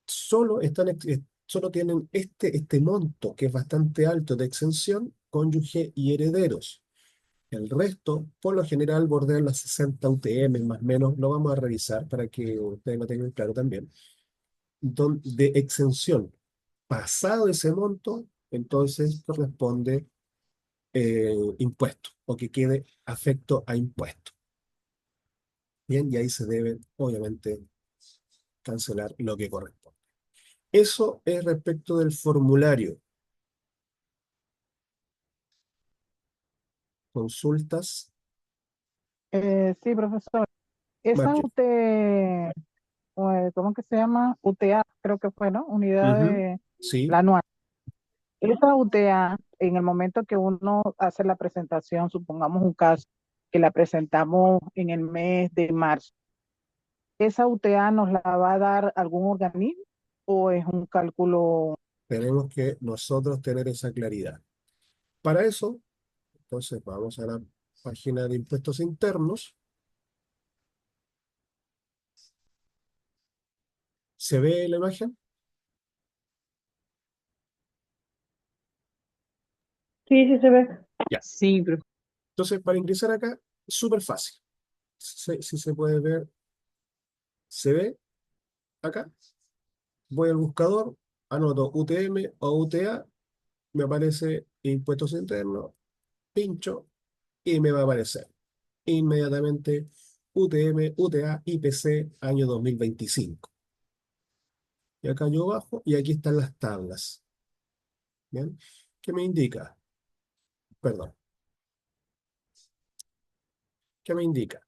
Solo tienen este monto, que es bastante alto de exención, cónyuge y herederos. El resto, por lo general, bordean las 60 UTM, más o menos. Lo vamos a revisar para que ustedes lo tengan claro también. De exención. Pasado ese monto, entonces corresponde impuesto o que quede afecto a impuesto. Bien, y ahí se debe, obviamente, cancelar lo que corresponde. Eso es respecto del formulario. Consultas. Sí, profesor. Esa Marjorie. ¿cómo que se llama? UTA, creo que fue, ¿no? Unidad Ujú. de Sí, la anual. Esa UTA, en el momento que uno hace la presentación, supongamos un caso que la presentamos en el mes de marzo, ¿esa UTA nos la va a dar algún organismo o es un cálculo? tenemos que nosotros tener esa claridad. Para eso, entonces vamos a la página de impuestos internos. ¿Se ve la imagen? Sí, sí se ve. Ya. Sí, pero Entonces, para ingresar acá, súper fácil. Si se puede ver, ¿se ve acá? Voy al buscador, anoto UTM o UTA, me aparece impuestos internos, pincho y me va a aparecer inmediatamente UTM, UTA, IPC, año 2025. Y acá yo bajo y aquí están las tablas. ¿Bien? ¿Qué me indica? Perdón. ¿Qué me indica?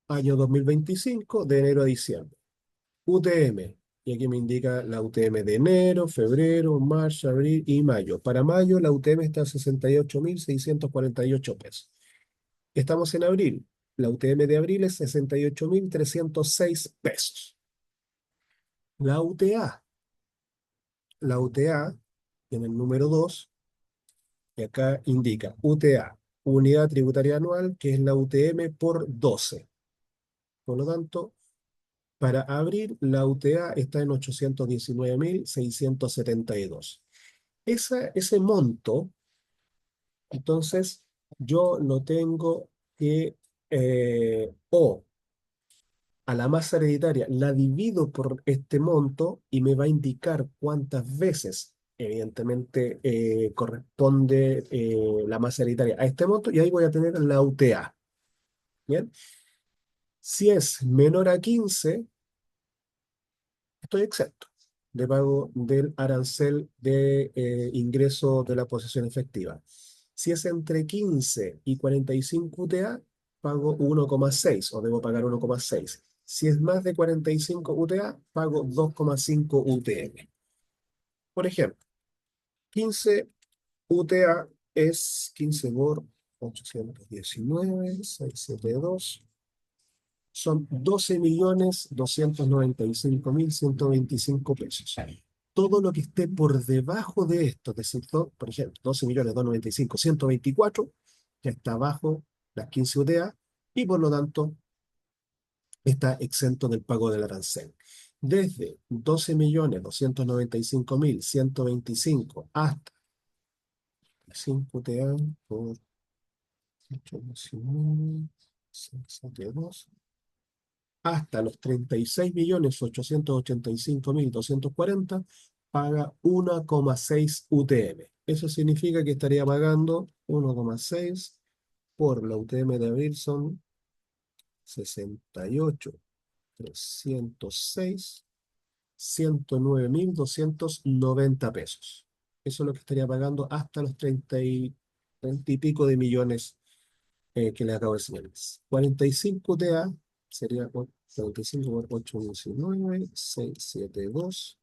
Año 2025, de enero a diciembre. UTM. Y aquí me indica la UTM de enero, febrero, marzo, abril y mayo. Para mayo la UTM está a 68.648 pesos. Estamos en abril. La UTM de abril es 68.306 pesos. La UTA. La UTA en el número 2, y acá indica UTA, unidad tributaria anual, que es la UTM por 12. Por lo tanto, para abril, la UTA está en 819.672. Ese monto, entonces, yo lo tengo que, o a la masa hereditaria la divido por este monto y me va a indicar cuántas veces, evidentemente, corresponde la masa hereditaria a este monto y ahí voy a tener la UTA. ¿Bien? Si es menor a 15, estoy exento de pago del arancel de ingreso de la posesión efectiva. Si es entre 15 y 45 UTA, pago 1,6 o debo pagar 1,6. Si es más de 45 UTA, pago 2,5 UTM. Por ejemplo, 15 UTA es 15 por 819,672. Son 12.295.125 pesos. Todo lo que esté por debajo de esto, es decir, por ejemplo, 12.295.124, ya está bajo las 15 UTA y por lo tanto está exento del pago del arancel. Desde 12.295.125 hasta 5 UTA por 819,672 hasta los 36.885.240, paga 1,6 UTM. Eso significa que estaría pagando 1,6 por la UTM de abril, son 68.306, 109.290 pesos. Eso es lo que estaría pagando hasta los 30 y pico de millones que le acabo de enseñar. 45 TA sería 45 por 819,672.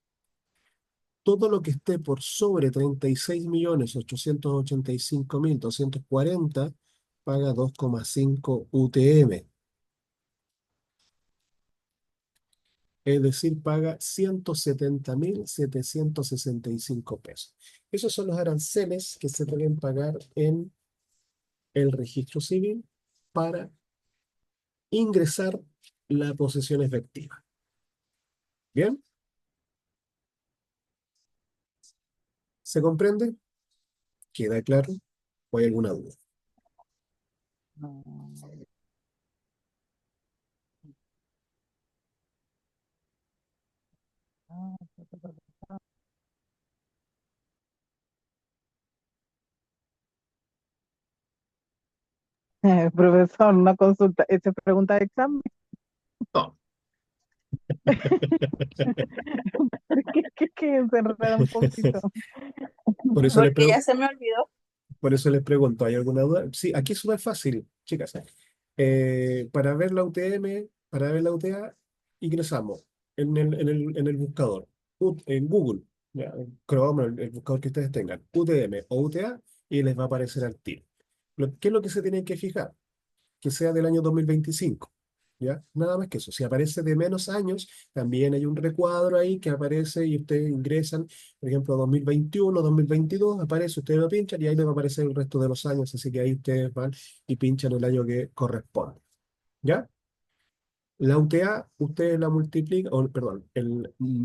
Todo lo que esté por sobre 36.885.240 paga 2,5 UTM. Es decir, paga 170.765 pesos. Esos son los aranceles que se deben pagar en el registro civil para ingresar la posesión efectiva. ¿Bien? ¿Se comprende? ¿Queda claro? ¿O hay alguna duda? no. Profesor, una consulta. ¿Esa pregunta de examen? No. Que se enreda un poquito. Por eso les Porque pregunto. ya se me olvidó. Por eso les pregunto, ¿hay alguna duda? Sí, aquí es súper fácil, chicas. Para ver la UTM, para ver la UTA, ingresamos en el buscador, en Google, ya, en Chrome, el buscador que ustedes tengan, UTM o UTA, y les va a aparecer al tiro. ¿Qué es lo que se tienen que fijar? Que sea del año 2025. ¿Ya? Nada más que eso. Si aparece de menos años, también hay un recuadro ahí que aparece y ustedes ingresan, por ejemplo, 2021, 2022, aparece, ustedes lo pinchan y ahí les va a aparecer el resto de los años, así que ahí ustedes van y pinchan el año que corresponde. ¿Ya? La UTA, ustedes la multiplican, o, perdón,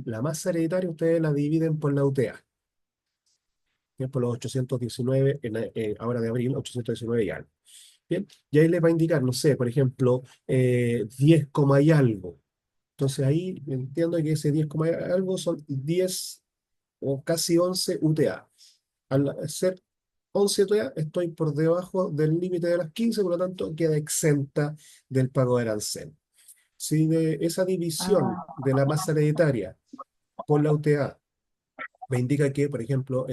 la masa hereditaria ustedes la dividen por la UTA, ¿ya? Por los 819, ahora de abril, 819 y algo. Bien, y ahí les va a indicar, no sé, por ejemplo, 10 coma y algo. Entonces ahí entiendo que ese 10 coma y algo son 10 o casi 11 UTA. Al ser 11 UTA estoy por debajo del límite de las 15, por lo tanto queda exenta del pago de arancel. Si de esa división Ah, de la masa hereditaria por la UTA me indica que, por ejemplo,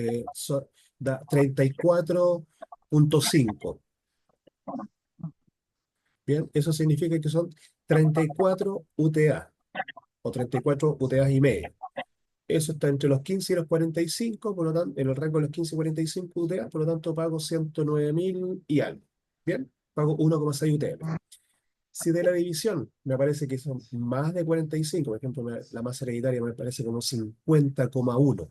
da 34,5. Bien, eso significa que son 34 UTA o 34 UTA y medio. Eso está entre los 15 y los 45, por lo tanto, en el rango de los 15 y 45 UTA, por lo tanto pago 109.000 y algo. Bien, pago 1,6 UTM. Si de la división me parece que son más de 45, por ejemplo, la masa hereditaria me parece como 50,1.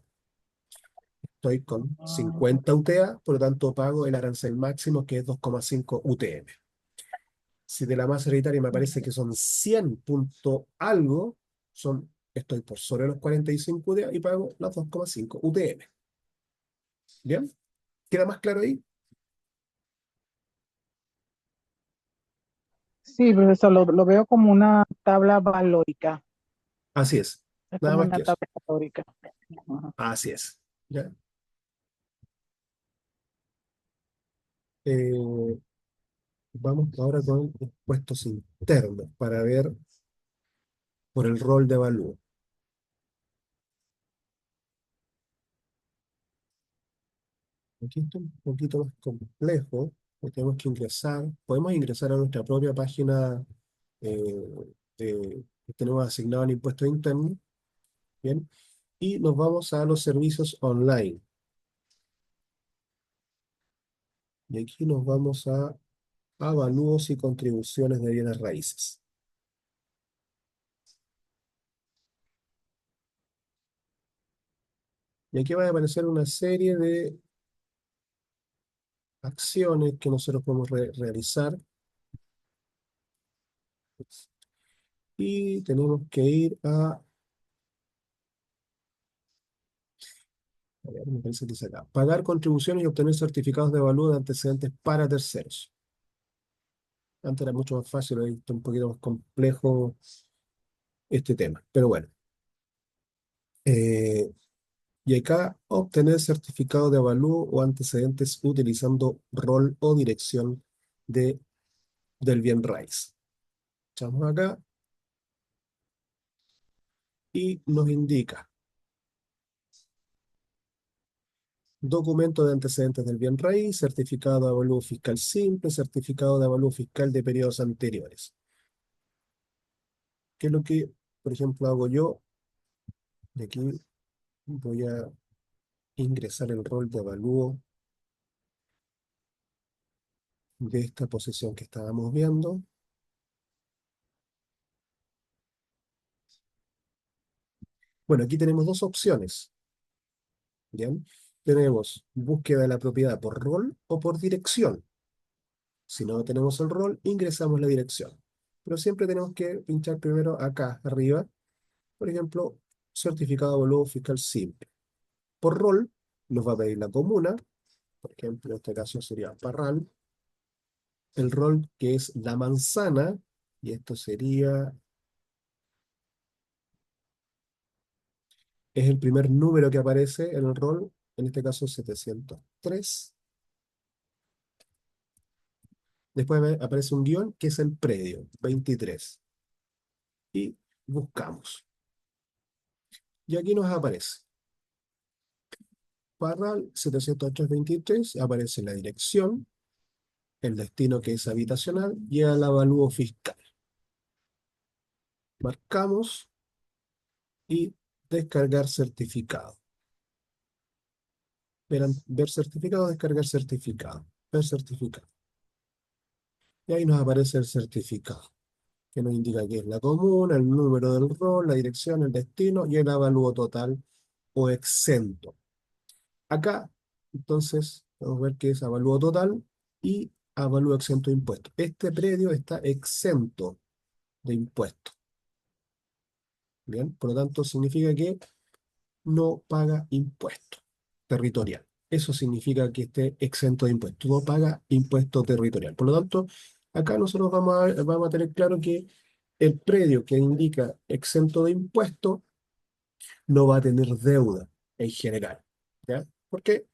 Estoy con 50 UTA, por lo tanto pago el arancel máximo que es 2,5 UTM. Si de la masa hereditaria me parece que son 100 punto algo, estoy por sobre los 45 UTA y pago las 2,5 UTM. ¿Bien? ¿Queda más claro ahí? sí, profesor, lo veo como una tabla valórica. Así es. Es Nada como más una que eso. tabla valórica. Ajá. Así es. ¿Ya? Eh, Vamos ahora con impuestos internos para ver por el rol de avalúo. Aquí está un poquito más complejo, porque tenemos que ingresar, podemos ingresar a nuestra propia página eh, que tenemos asignado en impuestos internos, ¿bien? Y nos vamos a los servicios online. Y aquí nos vamos a avalúos y contribuciones de bienes raíces. Y aquí va a aparecer una serie de acciones que nosotros podemos realizar. Y tenemos que ir a ver, me parece que dice acá, pagar contribuciones y obtener certificados de avalúo de antecedentes para terceros. Antes era mucho más fácil, hoy está un poquito más complejo este tema. Pero bueno, eh, y acá obtener certificado de avalúo o antecedentes utilizando rol o dirección del bien raíz. Echamos acá y nos indica documento de antecedentes del bien raíz, certificado de avalúo fiscal simple, certificado de avalúo fiscal de periodos anteriores. ¿Qué es lo que, por ejemplo, hago yo? De aquí voy a ingresar el rol de avalúo de esta posición que estábamos viendo. Bueno, aquí tenemos dos opciones. ¿Bien? Tenemos búsqueda de la propiedad por rol o por dirección. Si no tenemos el rol, ingresamos la dirección. Pero siempre tenemos que pinchar primero acá arriba, por ejemplo, certificado de avalúo fiscal simple. Por rol, nos va a pedir la comuna, por ejemplo, en este caso sería Parral, el rol que es la manzana, y esto sería, es el primer número que aparece en el rol, en este caso 703. Después aparece un guión que es el predio, 23. Y buscamos. Y aquí nos aparece Parral 703-23, aparece la dirección, el destino que es habitacional y el avalúo fiscal. Marcamos y descargar certificado. Ver certificado, descargar certificado. Ver certificado. Y ahí nos aparece el certificado. que nos indica que es la comuna, el número del rol, la dirección, el destino y el avalúo total o exento. Acá, entonces, vamos a ver que es avalúo total y avalúo exento de impuestos. Este predio está exento de impuestos. Bien, por lo tanto, significa que no paga impuesto territorial. Eso significa que esté exento de impuestos. No paga impuesto territorial. Por lo tanto, acá nosotros vamos a tener claro que el predio que indica exento de impuestos no va a tener deuda en general. ¿Ya? ¿Por qué?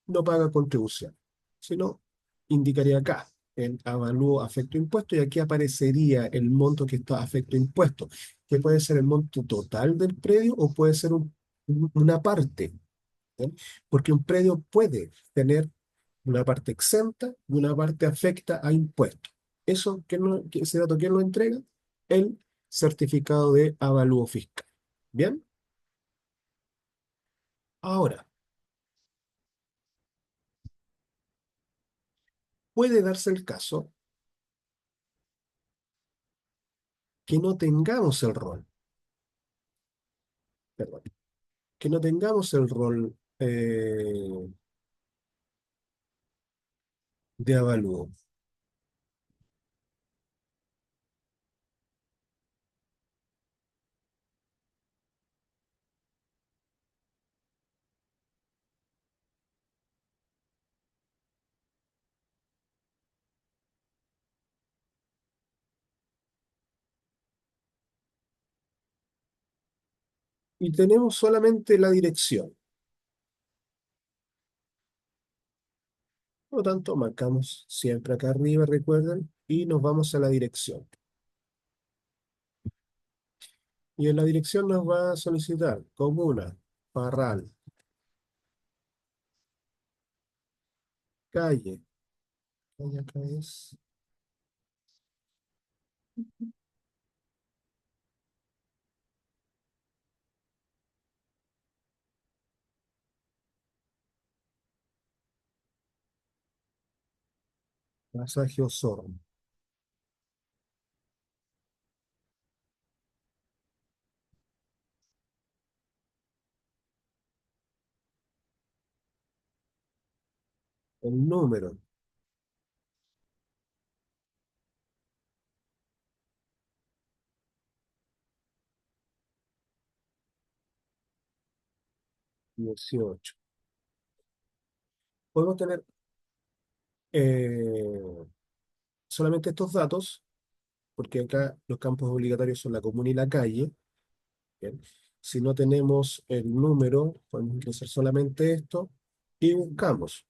No paga contribución, sino indicaría acá el avalúo afecto impuesto y aquí aparecería el monto que está afecto impuesto, que puede ser el monto total del predio o puede ser una parte, ¿bien? Porque un predio puede tener una parte exenta y una parte afecta a impuestos. Eso, ese dato, ¿quién lo entrega? El certificado de avalúo fiscal. ¿Bien? Ahora, puede darse el caso que no tengamos el rol, perdón, que no tengamos el rol de avalúo. Y tenemos solamente la dirección. Por lo tanto, marcamos siempre acá arriba, recuerden, y nos vamos a la dirección. Y en la dirección nos va a solicitar comuna, Parral, calle. Calle acá es Pasaje Osorno. El número 18. Podemos tener eh, solamente estos datos, porque acá los campos obligatorios son la comuna y la calle. Bien. Si no tenemos el número, podemos ingresar solamente esto y buscamos.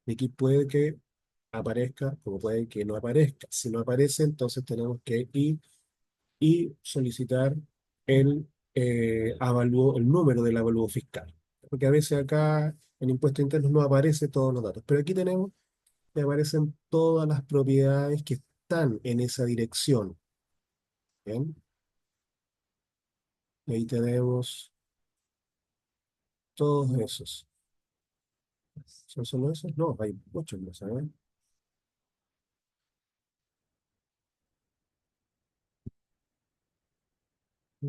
Y aquí puede que aparezca, como puede que no aparezca. Si no aparece, entonces tenemos que ir y solicitar el número del avalúo fiscal. Porque a veces acá en impuestos internos no aparecen todos los datos. Pero aquí tenemos que aparecen todas las propiedades que están en esa dirección. ¿Bien? Y ahí tenemos todos esos. ¿Son solo esos? No, hay muchos más, ¿sabes?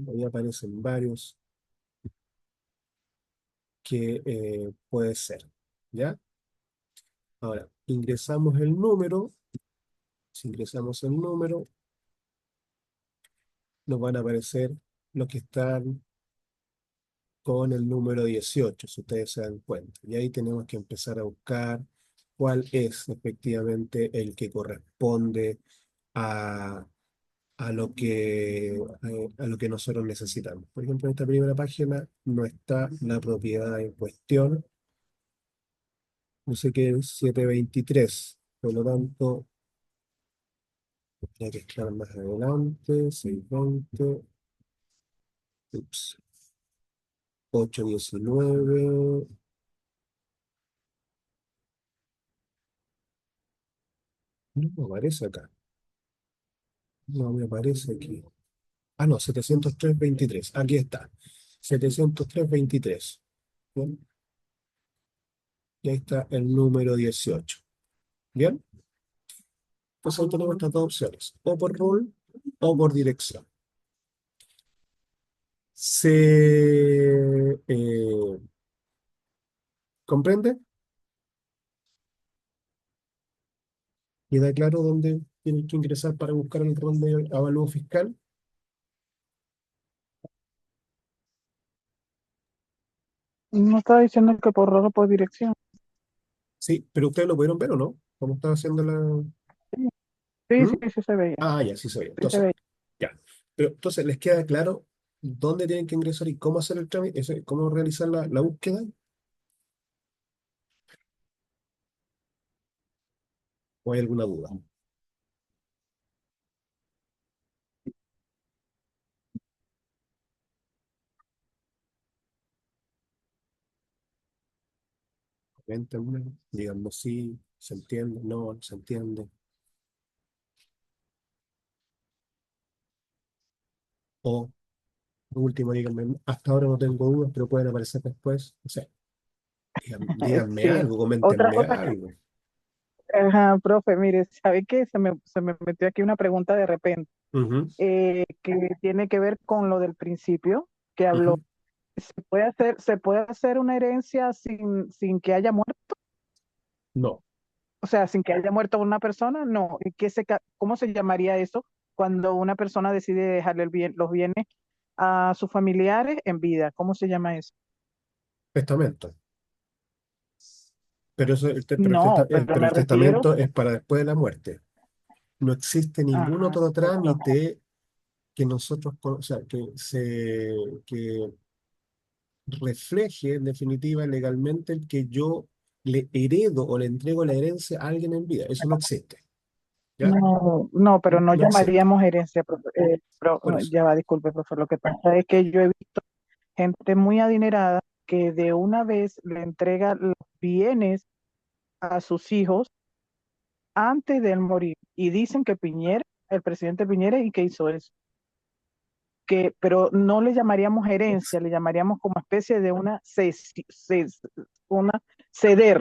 Ahí aparecen varios que puede ser. ¿Ya? Ahora, ingresamos el número. Si ingresamos el número, nos van a aparecer los que están con el número 18 si ustedes se dan cuenta. Y ahí tenemos que empezar a buscar cuál es efectivamente el que corresponde a, a lo que nosotros necesitamos. Por ejemplo, en esta primera página no está la propiedad en cuestión. No sé qué es 723. Por lo tanto, tendría que estar más adelante. 620. Ups. 819. No me aparece acá. No me aparece aquí. Ah, no, 703.23. Aquí está. 703.23. Bien. Y ahí está el número 18. ¿Bien? Entonces ahí tenemos estas dos opciones, o por rol o por dirección. ¿Se comprende? ¿Queda claro dónde tienen que ingresar para buscar el rol de avalúo fiscal? No estaba diciendo que por rol o por dirección. Sí, pero ustedes lo pudieron ver o no, cómo estaba haciendo la... Sí, sí, ¿Mm? sí, sí se veía. Ah, ya, sí se ve. Sí se Entonces, veía. ya. Pero entonces, ¿les queda claro dónde tienen que ingresar y cómo hacer el trámite, cómo realizar la búsqueda? ¿O hay alguna duda? Coméntenme, díganme sí, se entiende, no, se entiende. O, por último, díganme, hasta ahora no tengo dudas, pero pueden aparecer después. O sea, díganme Sí. algo, Otra, coméntenme otra, algo. ajá, profe, mire, ¿sabe qué? Se me metió aquí una pregunta de repente, Ujú, que tiene que ver con lo del principio, que habló. ujú. ¿Se puede hacer una herencia sin que haya muerto? No, O sea, sin que haya muerto una persona, no. ¿Y cómo se llamaría eso cuando una persona decide dejarle los bienes a sus familiares en vida? ¿Cómo se llama eso? testamento. Pero, No, pero pero me el refiero, testamento es para después de la muerte. No existe ningún ajá, otro no, trámite que nosotros, o sea, que refleje en definitiva legalmente el que yo le heredo o le entrego la herencia a alguien en vida. Eso no existe, ¿ya? no, no, pero no No existe. llamaríamos herencia, profe. Por eso. Ya va, disculpe, profe. Lo que pasa es que yo he visto gente muy adinerada que de una vez le entrega los bienes a sus hijos antes de él morir. Y dicen que Piñera, el presidente Piñera, y que hizo eso. Pero no le llamaríamos herencia, le llamaríamos como especie de una ceder,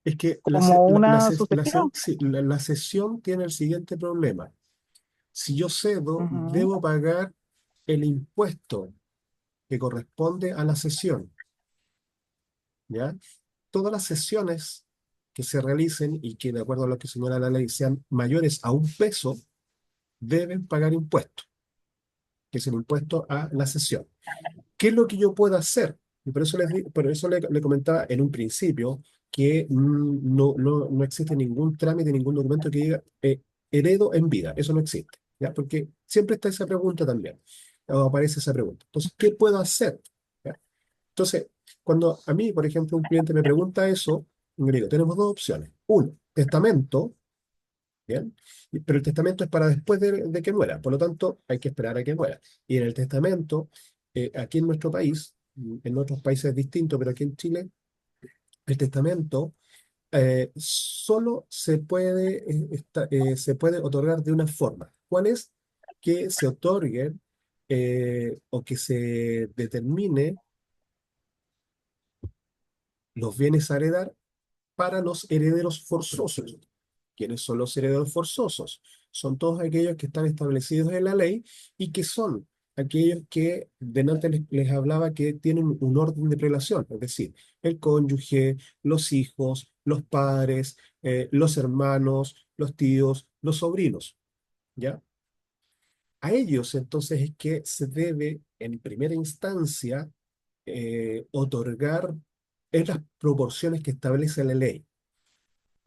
Es que como una sucesión. sí, la cesión tiene el siguiente problema. Si yo cedo, Ujú. debo pagar el impuesto que corresponde a la cesión, ¿ya? Todas las cesiones que se realicen y que de acuerdo a lo que señala la ley sean mayores a 1 peso, deben pagar impuesto, que es el impuesto a la cesión. ¿Qué es lo que yo puedo hacer? Y por eso le comentaba en un principio que no existe ningún trámite, ningún documento que diga heredo en vida. Eso no existe, ¿ya? Porque siempre está esa pregunta también, o aparece esa pregunta. Entonces, ¿qué puedo hacer? ¿Ya? Entonces, cuando a mí, por ejemplo, un cliente me pregunta eso, le digo, tenemos dos opciones. Uno, testamento, ¿bien? Pero el testamento es para después de que muera, por lo tanto, hay que esperar a que muera. Y en el testamento, aquí en nuestro país, en otros países es distinto, pero aquí en Chile, el testamento solo se puede otorgar de una forma. ¿Cuál es? Que se otorgue o que se determine los bienes a heredar para los herederos forzosos. ¿Quiénes son los herederos forzosos? Son todos aquellos que están establecidos en la ley y que son aquellos que delante les hablaba que tienen un orden de prelación, es decir, el cónyuge, los hijos, los padres, los hermanos, los tíos, los sobrinos, ¿ya? A ellos entonces es que se debe en primera instancia otorgar en las proporciones que establece la ley.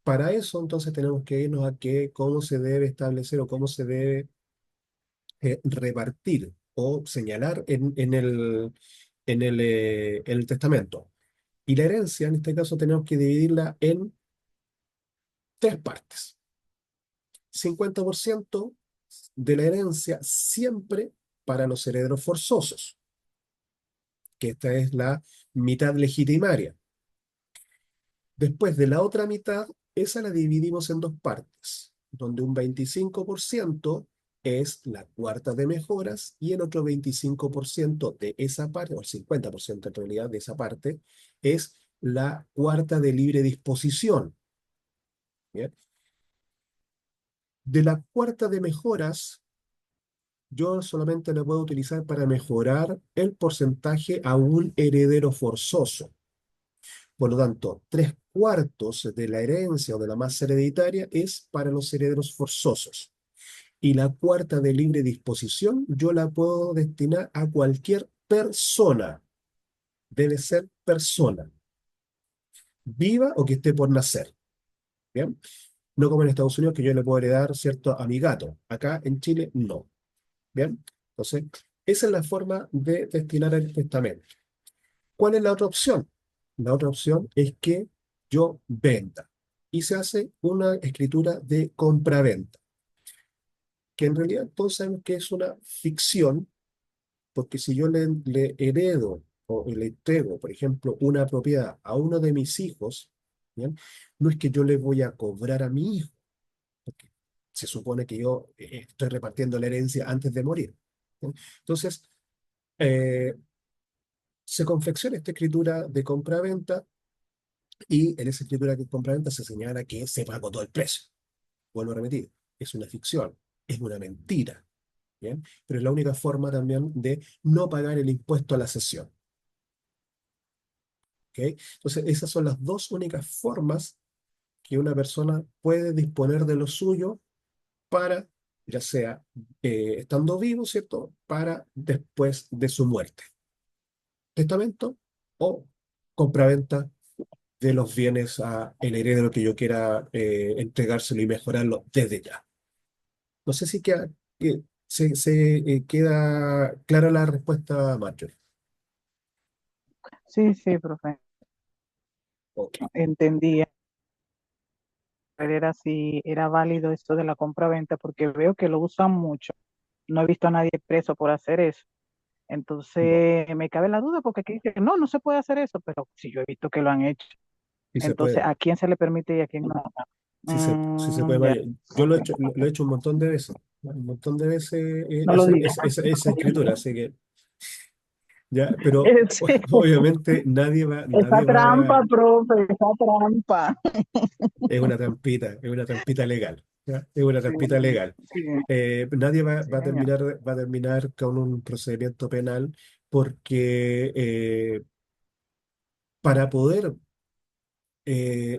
Para eso, entonces, tenemos que irnos a cómo se debe establecer o cómo se debe repartir o señalar en el testamento. Y la herencia, en este caso, tenemos que dividirla en tres partes. 50% de la herencia siempre para los herederos forzosos, que esta es la mitad legitimaria. Después de la otra mitad, esa la dividimos en dos partes, donde un 25% es la cuarta de mejoras y el otro 25% de esa parte, o el 50% en realidad de esa parte, es la cuarta de libre disposición. ¿Bien? De la cuarta de mejoras, yo solamente la puedo utilizar para mejorar el porcentaje a un heredero forzoso. Por lo tanto, 3/4 de la herencia o de la masa hereditaria es para los herederos forzosos. Y la cuarta de libre disposición yo la puedo destinar a cualquier persona. Debe ser persona, viva o que esté por nacer. ¿Bien? No como en Estados Unidos que yo le puedo heredar, ¿cierto?, a mi gato. Acá en Chile, no. ¿Bien? Entonces, esa es la forma de destinar el testamento. ¿Cuál es la otra opción? La otra opción es que yo venda y se hace una escritura de compraventa, que en realidad todos sabemos que es una ficción, porque si yo le heredo o le entrego, por ejemplo, una propiedad a uno de mis hijos, ¿bien? No es que yo le voy a cobrar a mi hijo, porque se supone que yo estoy repartiendo la herencia antes de morir. ¿Bien? Entonces, eh, se confecciona esta escritura de compraventa y en esa escritura de compraventa se señala que se pagó todo el precio. Vuelvo a repetir, es una ficción, es una mentira. ¿Bien? Pero es la única forma también de no pagar el impuesto a la cesión. ¿Ok? Entonces, esas son las dos únicas formas que una persona puede disponer de lo suyo para, ya sea estando vivo, ¿cierto? Para después de su muerte. Testamento o compraventa de los bienes a el heredero que yo quiera entregárselo y mejorarlo desde ya. No sé si queda clara la respuesta, Marjorie. Sí, sí, profe, Ok. entendía. Era si era válido esto de la compra-venta, porque veo que lo usan mucho. No he visto a nadie preso por hacer eso. No, Entonces me cabe la duda porque aquí dice, no, no se puede hacer eso, pero si yo he visto que lo han hecho. sí se Entonces, puede. ¿a quién se le permite y a quién no? Sí se puede, Ya, Mario. Yo ok. lo he hecho un montón de veces. Un montón de veces No lo digas. esa escritura, así que ya, pero Sí, obviamente esa nadie va, trampa, profe, esa trampa. es una trampita legal, ¿ya? Es una Sí, trampita legal. sí, Nadie sí, señor. va a terminar con un procedimiento penal porque para poder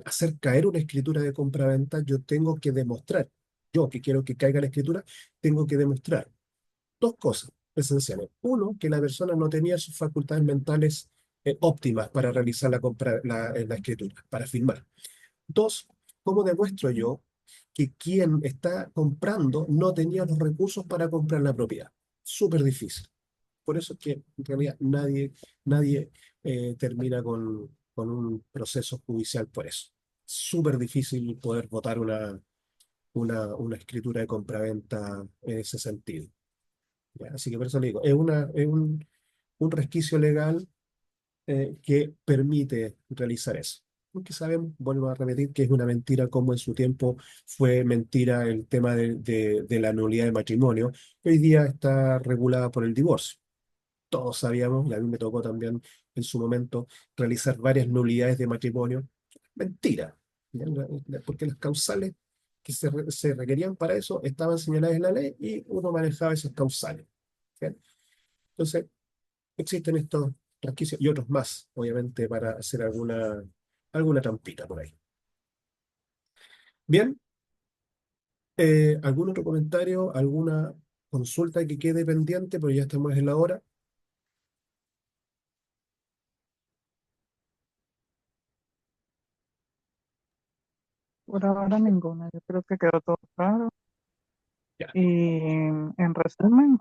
hacer caer una escritura de compraventa, yo tengo que demostrar, yo que quiero que caiga la escritura, tengo que demostrar dos cosas esenciales. Uno, que la persona no tenía sus facultades mentales óptimas para realizar la escritura, para firmar. Dos, ¿cómo demuestro yo que quien está comprando no tenía los recursos para comprar la propiedad? Súper difícil. Por eso es que en realidad nadie termina con un proceso judicial por eso. Súper difícil poder votar una escritura de compraventa en ese sentido. ¿Ya? Así que por eso le digo, es un resquicio legal que permite realizar eso. Porque sabemos, vuelvo a repetir, que es una mentira como en su tiempo fue mentira el tema de la nulidad de matrimonio, que hoy día está regulada por el divorcio. Todos sabíamos, y a mí me tocó también en su momento realizar varias nulidades de matrimonio. Mentira, ¿ya? Porque las causales que se requerían para eso estaban señaladas en la ley y uno manejaba esas causales. ¿Ya? Entonces, existen estos resquicios y otros más, obviamente, para hacer alguna trampita por ahí. Bien, ¿algún otro comentario, alguna consulta que quede pendiente? Porque ya estamos en la hora. Por ahora ninguna. Yo creo que quedó todo claro. Ya, Y en resumen,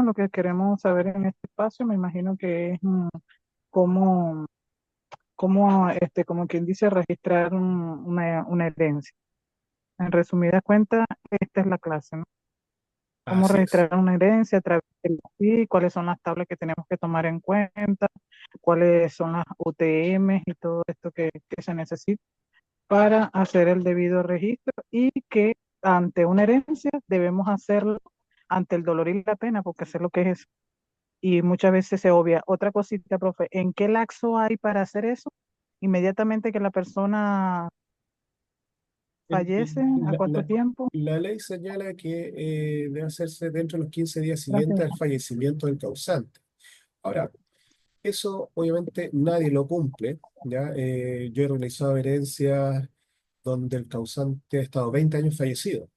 lo que queremos saber en este espacio, me imagino que es cómo, como quien dice, registrar una herencia. En resumidas cuentas, esta es la clase, ¿no? Cómo así es. registrar una herencia a través del PI, cuáles son las tablas que tenemos que tomar en cuenta, cuáles son las UTM y todo esto que se necesita para hacer el debido registro y que ante una herencia debemos hacerlo ante el dolor y la pena, porque sé lo que es eso. y muchas veces se obvia. Otra cosita, profe, ¿en qué laxo hay para hacer eso? Inmediatamente que la persona fallece, ¿a La, cuánto la- tiempo? la ley señala que debe hacerse dentro de los 15 días Gracias. siguientes al fallecimiento del causante. Ahora, eso obviamente nadie lo cumple, ¿ya? Yo he realizado herencias donde el causante ha estado 20 años fallecido.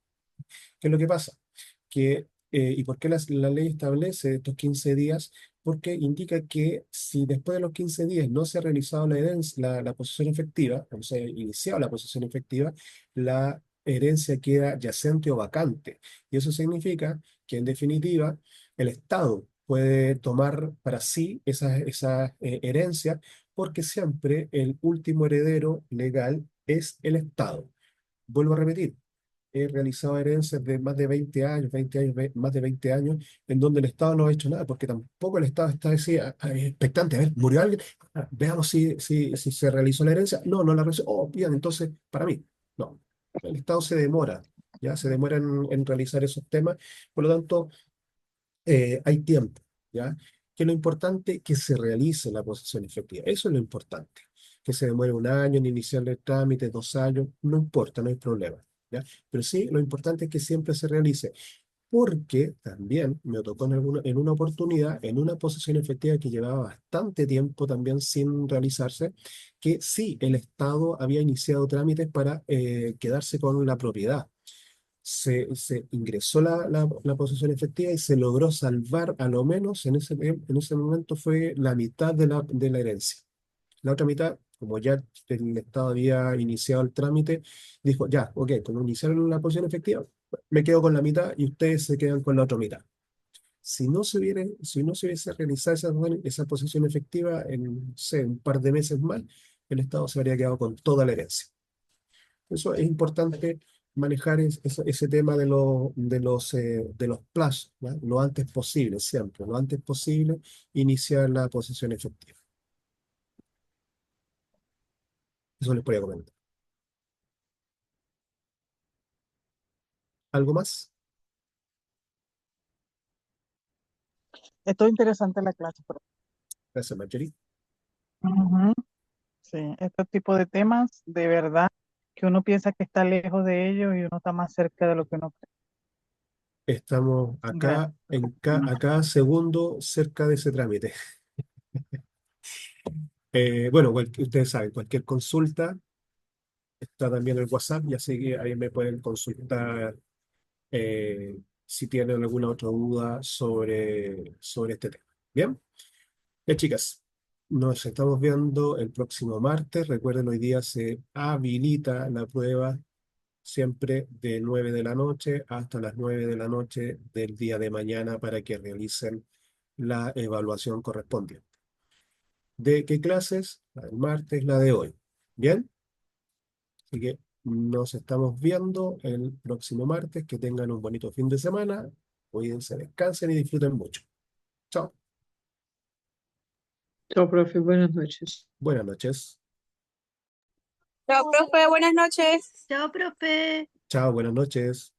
¿Qué es lo que pasa? ¿Y por qué la ley establece estos 15 días? Porque indica que si después de los 15 días no se ha realizado la herencia, la posesión efectiva, no se ha iniciado la posesión efectiva, la herencia queda yacente o vacante. Y eso significa que, en definitiva, el Estado puede tomar para sí esa herencia, porque siempre el último heredero legal es el Estado. Vuelvo a repetir, he realizado herencias de más de 20 años, 20 años, más de 20 años, en donde el Estado no ha hecho nada, porque tampoco el Estado está expectante. A ver, ¿murió alguien? Veamos si se realizó la herencia. No, no la realizó. Oh, bien, entonces, para mí, no. El Estado se demora, ya se demora en realizar esos temas. Por lo tanto, hay tiempo, ¿ya? Que lo importante es que se realice la posesión efectiva. Eso es lo importante. Que se demore un año en iniciar el trámite, 2 años, no importa, no hay problema, ¿ya? Pero sí, lo importante es que siempre se realice, porque también me tocó en una oportunidad, en una posesión efectiva que llevaba bastante tiempo también sin realizarse, que sí, el Estado había iniciado trámites para quedarse con la propiedad. Se ingresó la posesión efectiva y se logró salvar, a lo menos en ese momento, fue la mitad de la herencia. La otra mitad, como ya el Estado había iniciado el trámite, dijo, ya, ok, como iniciaron la posesión efectiva, me quedo con la mitad y ustedes se quedan con la otra mitad. Si no se hubiese realizado esa posesión efectiva en, no sé, un par de meses más, el Estado se habría quedado con toda la herencia. Eso es importante, manejar ese tema de los plazos, ¿ya? Lo antes posible, siempre, lo antes posible, iniciar la posesión efectiva. Eso les podría comentar. ¿Algo más? Esto es interesante la clase, profe. Gracias, Marjorie. Ujú. Sí, este tipo de temas, de verdad, que uno piensa que está lejos de ellos y uno está más cerca de lo que uno cree. Estamos acá, Gracias. a cada segundo cerca de ese trámite. Bueno, ustedes saben, cualquier consulta, está también el WhatsApp, y así que ahí me pueden consultar si tienen alguna otra duda sobre este tema. Bien. Ya, chicas, nos estamos viendo el próximo martes. Recuerden, hoy día se habilita la prueba, siempre de 9 de la noche hasta las 9 de la noche del día de mañana, para que realicen la evaluación correspondiente. ¿De qué clases? La del martes, la de hoy. ¿Bien? Así que nos estamos viendo el próximo martes. Que tengan un bonito fin de semana. Cuídense, descansen y disfruten mucho. Chao. Chao, profe, buenas noches. Buenas noches. Chao, profe, buenas noches. Chao, profe. Chao, buenas noches.